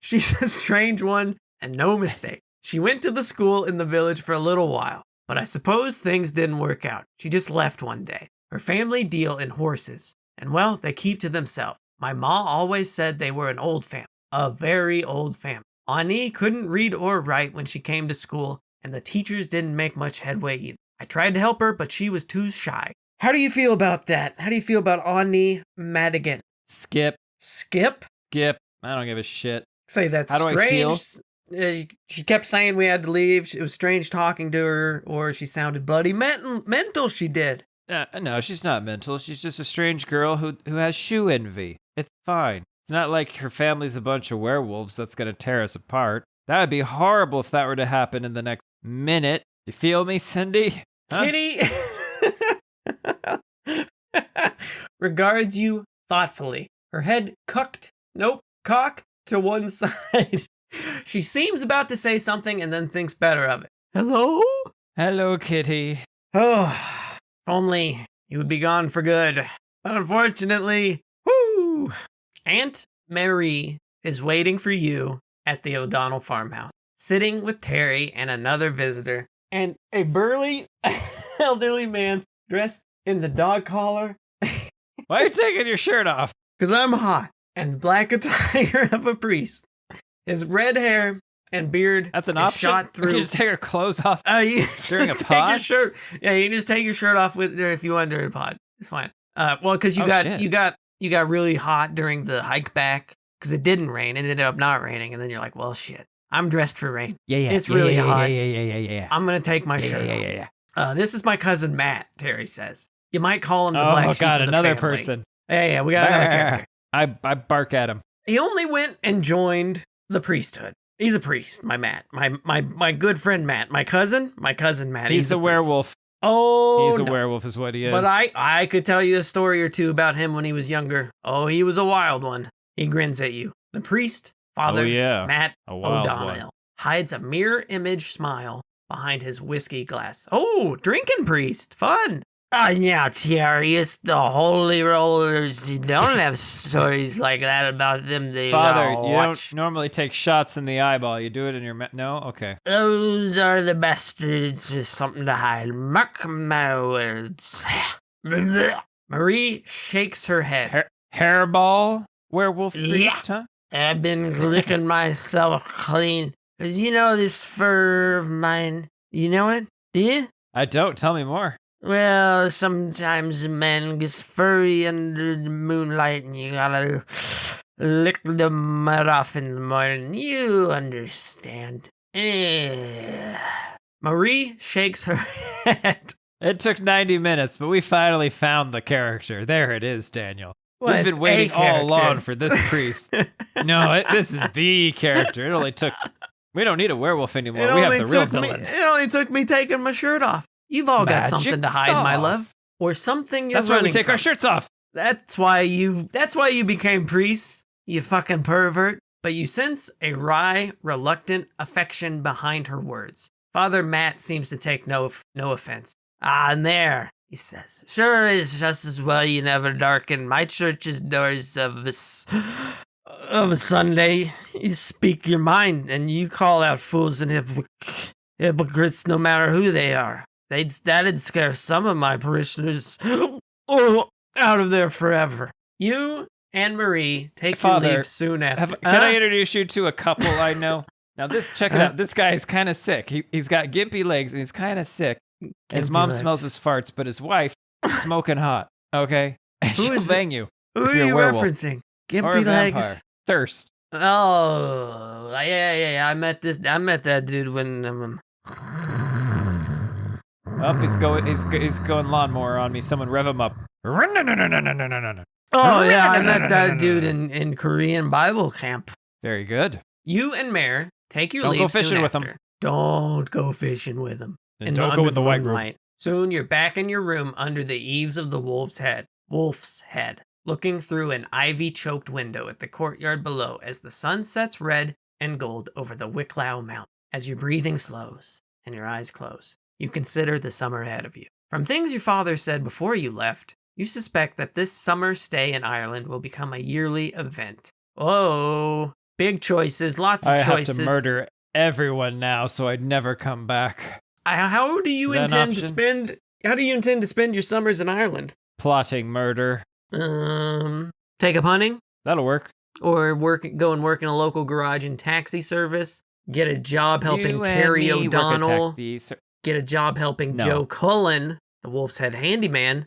She's a strange one, and no mistake. She went to the school in the village for a little while, but I suppose things didn't work out. She just left one day. Her family deal in horses, and well, they keep to themselves. My ma always said they were an old family, a very old family. Ani couldn't read or write when she came to school, and the teachers didn't make much headway either. I tried to help her, but she was too shy. How do you feel about that? How do you feel about Ani Madigan? Skip. Skip? I don't give a shit. Say that's How do I feel? strange. She kept saying we had to leave. It was strange talking to her, or she sounded bloody mental. She did. No, she's not mental. She's just a strange girl who has shoe envy. It's fine. It's not like her family's a bunch of werewolves that's gonna tear us apart. That would be horrible if that were to happen in the next minute. You feel me, Cindy? Huh? Kitty regards you thoughtfully. Her head cocked to one side. She seems about to say something and then thinks better of it. Hello? Hello, Kitty. Oh, if only you would be gone for good. But unfortunately, whoo! Aunt Mary is waiting for you at the O'Donnell farmhouse, sitting with Terry and another visitor, and a burly, elderly man dressed in the dog collar. Why are you taking your shirt off? Because I'm hot, and the black attire of a priest. His red hair and beard That's an is option. shot You through. can just take her clothes off. You During just a take your pod? shirt. Yeah, you can just take your shirt off with if you want during a pod. It's fine. Well, because Oh, shit. you got really hot during the hike back because it didn't rain. It ended up not raining, and then you're like, well, shit. I'm dressed for rain. Yeah. It's really hot. Yeah. I'm gonna take my shirt off. This is my cousin Matt. Terry says you might call him the black Oh sheep God, of the another family. person. Yeah, we got another character. I bark at him. He only went and joined the priesthood. He's a priest, my Matt. My good friend Matt. My cousin Matt. He's a werewolf. Oh, He's a werewolf is what he is. But I could tell you a story or two about him when he was younger. Oh, he was a wild one. He grins at you. The priest, Father Matt O'Donnell, hides a mirror image smile behind his whiskey glass. Oh, drinking priest. Fun. Yeah, Thierry's the holy rollers. You don't have stories like that about them. Father, you don't normally take shots in the eyeball. You do it in your no? Okay. Those are the best. It's just something to hide. Mark my words. Marie shakes her head. Hairball werewolf priest, huh? I've been licking myself clean. Cause you know this fur of mine. You know it? Do you? I don't. Tell me more. Well, sometimes a man gets furry under the moonlight and you gotta lick the mud off in the morning. You understand. Marie shakes her head. It took 90 minutes, but we finally found the character. There it is, Daniel. Well, we've been waiting all along for this priest. No, this is the character. It only took... We don't need a werewolf anymore. We have the real villain. It only took me taking my shirt off. You've all got something to hide, my love. Or something you're running from. That's why we take our shirts off. That's why you became priests, you fucking pervert. But you sense a wry, reluctant affection behind her words. Father Matt seems to take no offense. And there, he says, sure is just as well you never darken my church's doors of a Sunday. You speak your mind, and you call out fools and hypocrites no matter who they are. That'd scare some of my parishioners out of there forever. You and Marie take your leave soon after. Can I introduce you to a couple I know? Now, check it out. This guy is kind of sick. He's got gimpy legs, and he's kind of sick. His mom smells his farts, but his wife is smoking hot, okay? She'll bang you. Who are you referencing? Gimpy legs? Thirst. Oh, yeah. I met that dude when... Oh, he's going lawnmower on me. Someone rev him up. Oh yeah, I met that dude in Korean Bible camp. Very good. You and Mare take your leave. Don't go fishing with him. Don't go fishing with him. And don't go with the white group. Soon you're back in your room under the eaves of the wolf's head, looking through an ivy-choked window at the courtyard below as the sun sets red and gold over the Wicklow Mountain. As your breathing slows and your eyes close, you consider the summer ahead of you. From things your father said before you left, you suspect that this summer stay in Ireland will become a yearly event. Oh, big choices, lots of choices. I have to murder everyone now, so I'd never come back. How do you intend to spend your summers in Ireland? Plotting murder. Take up hunting? That'll work. Or go and work in a local garage and taxi service. Get a job helping Terry O'Donnell. Get a job helping Joe Cullen, the Wolf's Head handyman.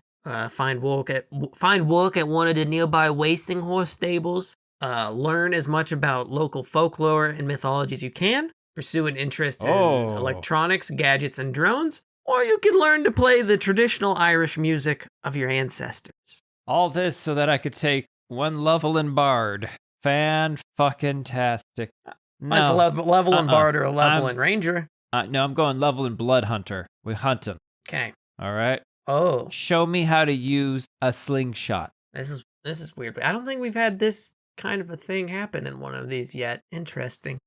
Find work at one of the nearby wasting horse stables. Learn as much about local folklore and mythology as you can. Pursue an interest in electronics, gadgets, and drones. Or you can learn to play the traditional Irish music of your ancestors. All this so that I could take one level in Bard. Fan-fucking-tastic. No. It's a level in Bard or a level in Ranger. No, I'm going level in Blood Hunter. We hunt him. Okay. All right. Oh. Show me how to use a slingshot. This is weird, but I don't think we've had this kind of a thing happen in one of these yet. Interesting.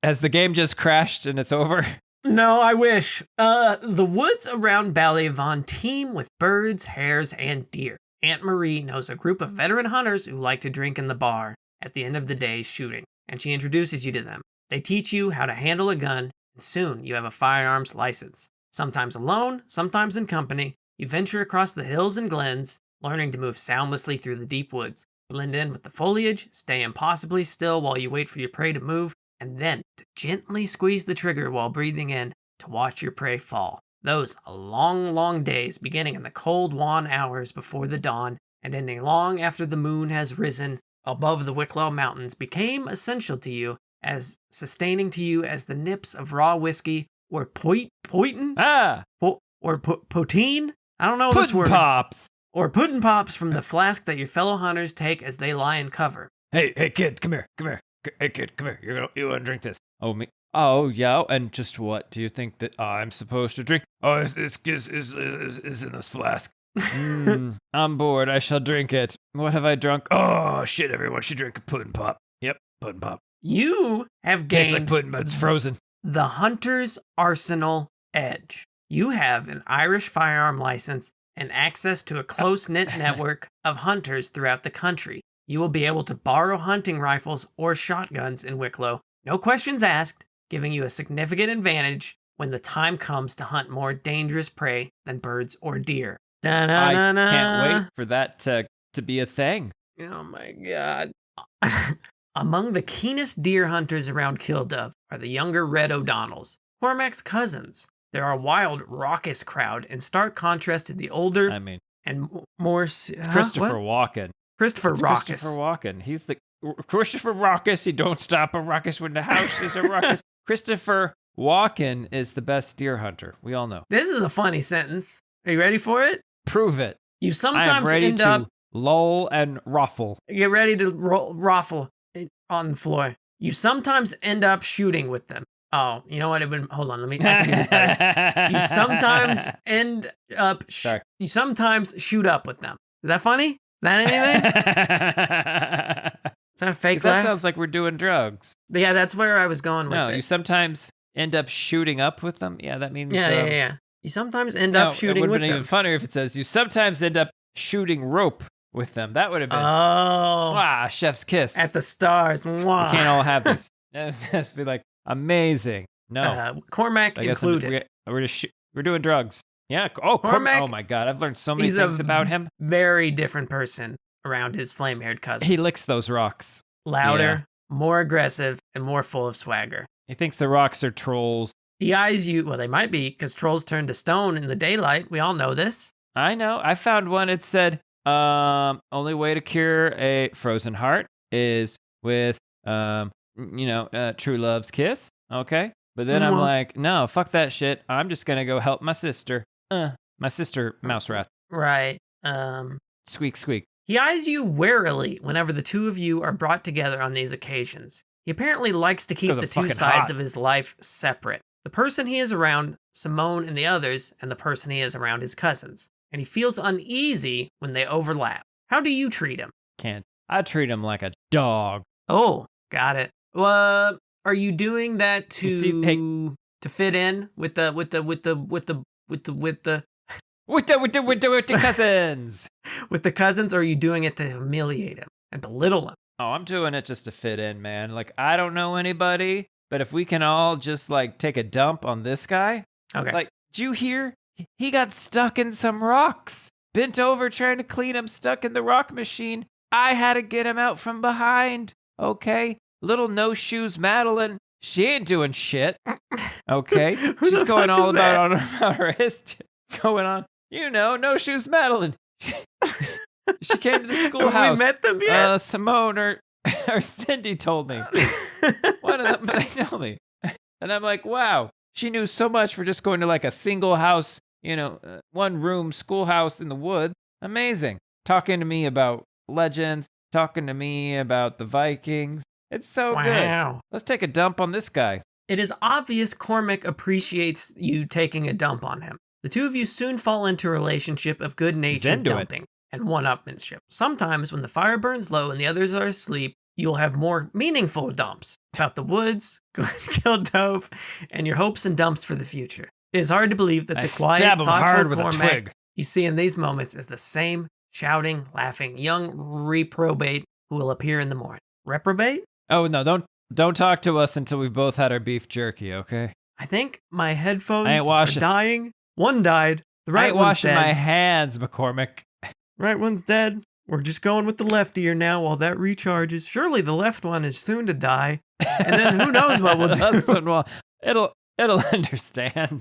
Has the game just crashed and it's over? No, I wish. The woods around Ballyvon teem with birds, hares, and deer. Aunt Marie knows a group of veteran hunters who like to drink in the bar at the end of the day's shooting, and she introduces you to them. They teach you how to handle a gun, and soon you have a firearms license. Sometimes alone, sometimes in company, you venture across the hills and glens, learning to move soundlessly through the deep woods, blend in with the foliage, stay impossibly still while you wait for your prey to move, and then to gently squeeze the trigger while breathing in to watch your prey fall. Those are long, long days beginning in the cold, wan hours before the dawn and ending long after the moon has risen above the Wicklow Mountains became essential to you, as sustaining to you as the nips of raw whiskey or poitin? Or poteen? I don't know this word. Pops. or pudding pops from the flask that your fellow hunters take as they lie in cover. Hey, kid, come here. Hey, kid, come here. You want to drink this? Oh, me? Oh, yeah. And just what do you think that I'm supposed to drink? Oh, it's in this flask. I'm bored. I shall drink it. What have I drunk? Oh, shit, everyone should drink a pudding pop. Yep, pudding pop. You have Tastes like gained pudding, but it's frozen. the Hunter's Arsenal Edge. You have an Irish firearm license and access to a close-knit network of hunters throughout the country. You will be able to borrow hunting rifles or shotguns in Wicklow. No questions asked, giving you a significant advantage when the time comes to hunt more dangerous prey than birds or deer. I can't wait for that to be a thing. Oh my god. Among the keenest deer hunters around Kildove are the younger Red O'Donnells, Cormac's cousins. They're a wild, raucous crowd in stark contrast to the older and more... Christopher Walken. Christopher Raucous. Christopher Walken. He's the... Christopher Raucous. He don't stop a ruckus when the house is a ruckus. Christopher Walken is the best deer hunter. We all know. This is a funny sentence. Are you ready for it? Prove it. You sometimes I am ready end to up... lull and ruffle. Get ready to raffle on the floor. You sometimes end up shooting with them. Oh, you know what? Hold on. I can do this better. You sometimes end up... you sometimes shoot up with them. Is that funny? Is that anything? Is that a fake laugh? That sounds like we're doing drugs. Yeah, that's where I was going with it. No, you sometimes end up shooting up with them? Yeah, that means... Yeah. You sometimes end up shooting with them. It would have been even funnier if it says you sometimes end up shooting rope with them. That would have been... Oh. Chef's kiss. At the stars. Mwah. We can't all have this. It has to be like, amazing. No. Cormac included. We're doing drugs. Yeah. Oh, Cormac. Oh my God. I've learned so many things about him. Very different person around his flame-haired cousins. He licks those rocks. Louder, more aggressive, and more full of swagger. He thinks the rocks are trolls. He eyes you. Well, they might be, because trolls turn to stone in the daylight. We all know this. I know. I found one. It said, only way to cure a frozen heart is with, true love's kiss. Okay. But then I'm like, no, fuck that shit. I'm just going to go help my sister. My sister, mouse rat. Right. Squeak, squeak. He eyes you warily whenever the two of you are brought together on these occasions. He apparently likes to keep the two sides of his life separate. The person he is around, Simone and the others, and the person he is around his cousins. And he feels uneasy when they overlap. How do you treat him? Can't. I treat him like a dog. Oh, got it. Well, are you doing that to fit in with the cousins? With the cousins, or are you doing it to humiliate him and belittle him? Oh, I'm doing it just to fit in, man. Like, I don't know anybody, but if we can all just, like, take a dump on this guy. Okay. Like, did you hear? He got stuck in some rocks. Bent over trying to clean him, stuck in the rock machine. I had to get him out from behind. Okay? Little no shoes Madeline. She ain't doing shit. Okay? She's going all about her history. Going on. You know, no shoes Madeline. She came to the schoolhouse. Have we met them yet? Simone or Cindy told me. One of them, they told me. And I'm like, wow. She knew so much for just going to like a single house, one room schoolhouse in the woods. Amazing. Talking to me about legends, talking to me about the Vikings. It's so good. Let's take a dump on this guy. It is obvious Cormac appreciates you taking a dump on him. The two of you soon fall into a relationship of good-natured dumping and one-upmanship. Sometimes when the fire burns low and the others are asleep, you'll have more meaningful dumps about the woods, Glenkildove, and your hopes and dumps for the future. It is hard to believe that the quiet, thoughtful Cormac you see in these moments is the same shouting, laughing, young reprobate who will appear in the morning. Reprobate? Oh, no, don't talk to us until we've both had our beef jerky, okay? I think my headphones are dying. One died. The right one's dead. I ain't washing my hands, McCormick. Right one's dead. We're just going with the left ear now while that recharges. Surely the left one is soon to die. And then who knows what we'll do. Well, it'll understand.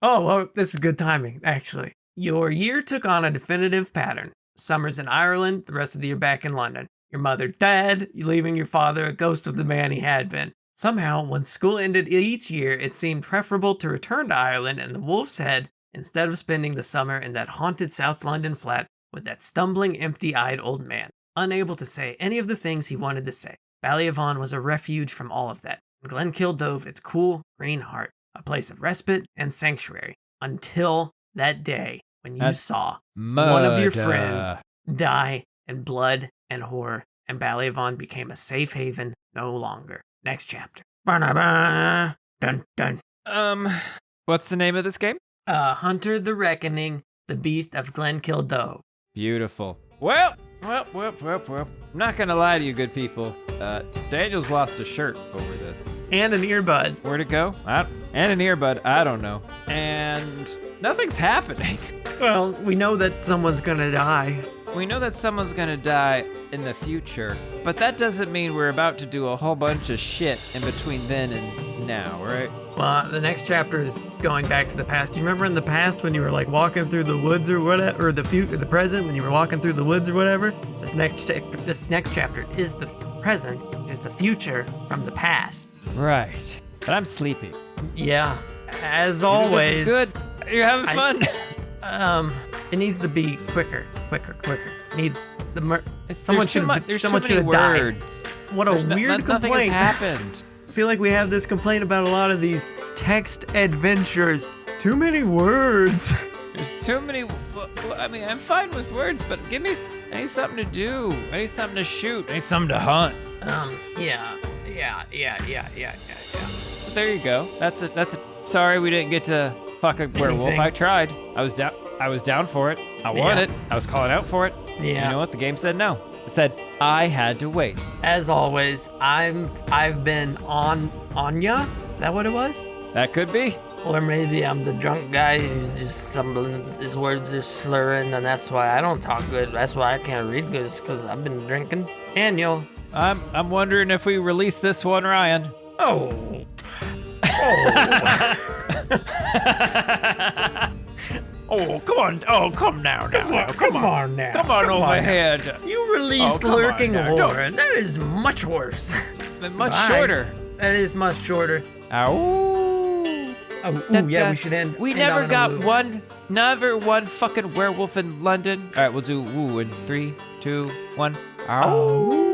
Oh, well, this is good timing, actually. Your year took on a definitive pattern. Summers in Ireland, the rest of the year back in London. Your mother dead, you leaving your father a ghost of the man he had been. Somehow, when school ended each year, it seemed preferable to return to Ireland and the Wolf's Head instead of spending the summer in that haunted South London flat with that stumbling, empty-eyed old man, unable to say any of the things he wanted to say. Ballyavon was a refuge from all of that, and Glenkildove its cool, green heart, a place of respite and sanctuary, until that day when you saw one of your friends die in blood and horror, and Ballyavon became a safe haven no longer. Next chapter. Ba-na-ba. Dun dun. What's the name of this game? Hunter the Reckoning, the Beast of Glenkildove. Beautiful. Well. I'm not gonna lie to you, good people. Daniel's lost a shirt over this. And an earbud. Where'd it go? And an earbud. I don't know. And nothing's happening. Well, we know that someone's gonna die. We know that someone's gonna die in the future, but that doesn't mean we're about to do a whole bunch of shit in between then and now, right? Well, the next chapter is going back to the past. Do you remember in the past when you were like walking through the woods or whatever, or the present when you were walking through the woods or whatever? This next chapter is the present, which is the future from the past. Right. But I'm sleepy. Yeah. As always. This is good. You're having fun. It needs to be quicker. Needs the someone should have died. What a weird nothing complaint. has happened. I feel like we have this complaint about a lot of these text adventures. Too many words. There's too many. Well, I mean, I'm fine with words, but I need something to do. I need something to shoot. I need something to hunt. Yeah. So there you go. That's it. Sorry, we didn't get to fuck a werewolf. Anything. I tried. I was down for it. I wanted it. I was calling out for it. Yeah. You know what? The game said no. It said I had to wait. As always, I've been on Anya. Is that what it was? That could be. Or maybe I'm the drunk guy who's just stumbling, his words are slurring, and that's why I don't talk good. That's why I can't read good, because I've been drinking. Daniel. I'm wondering if we release this one, Ryan. Oh. Oh, come on. Oh, come now. Come on now. Come on overhead. You released come on Lurking now, Horror. That is much worse. Much Bye. shorter. That is much shorter. Ow. Oh, yeah, we should end. We end never on a got woo. never one fucking werewolf in London. All right, we'll do woo in 3, 2, 1. Ow.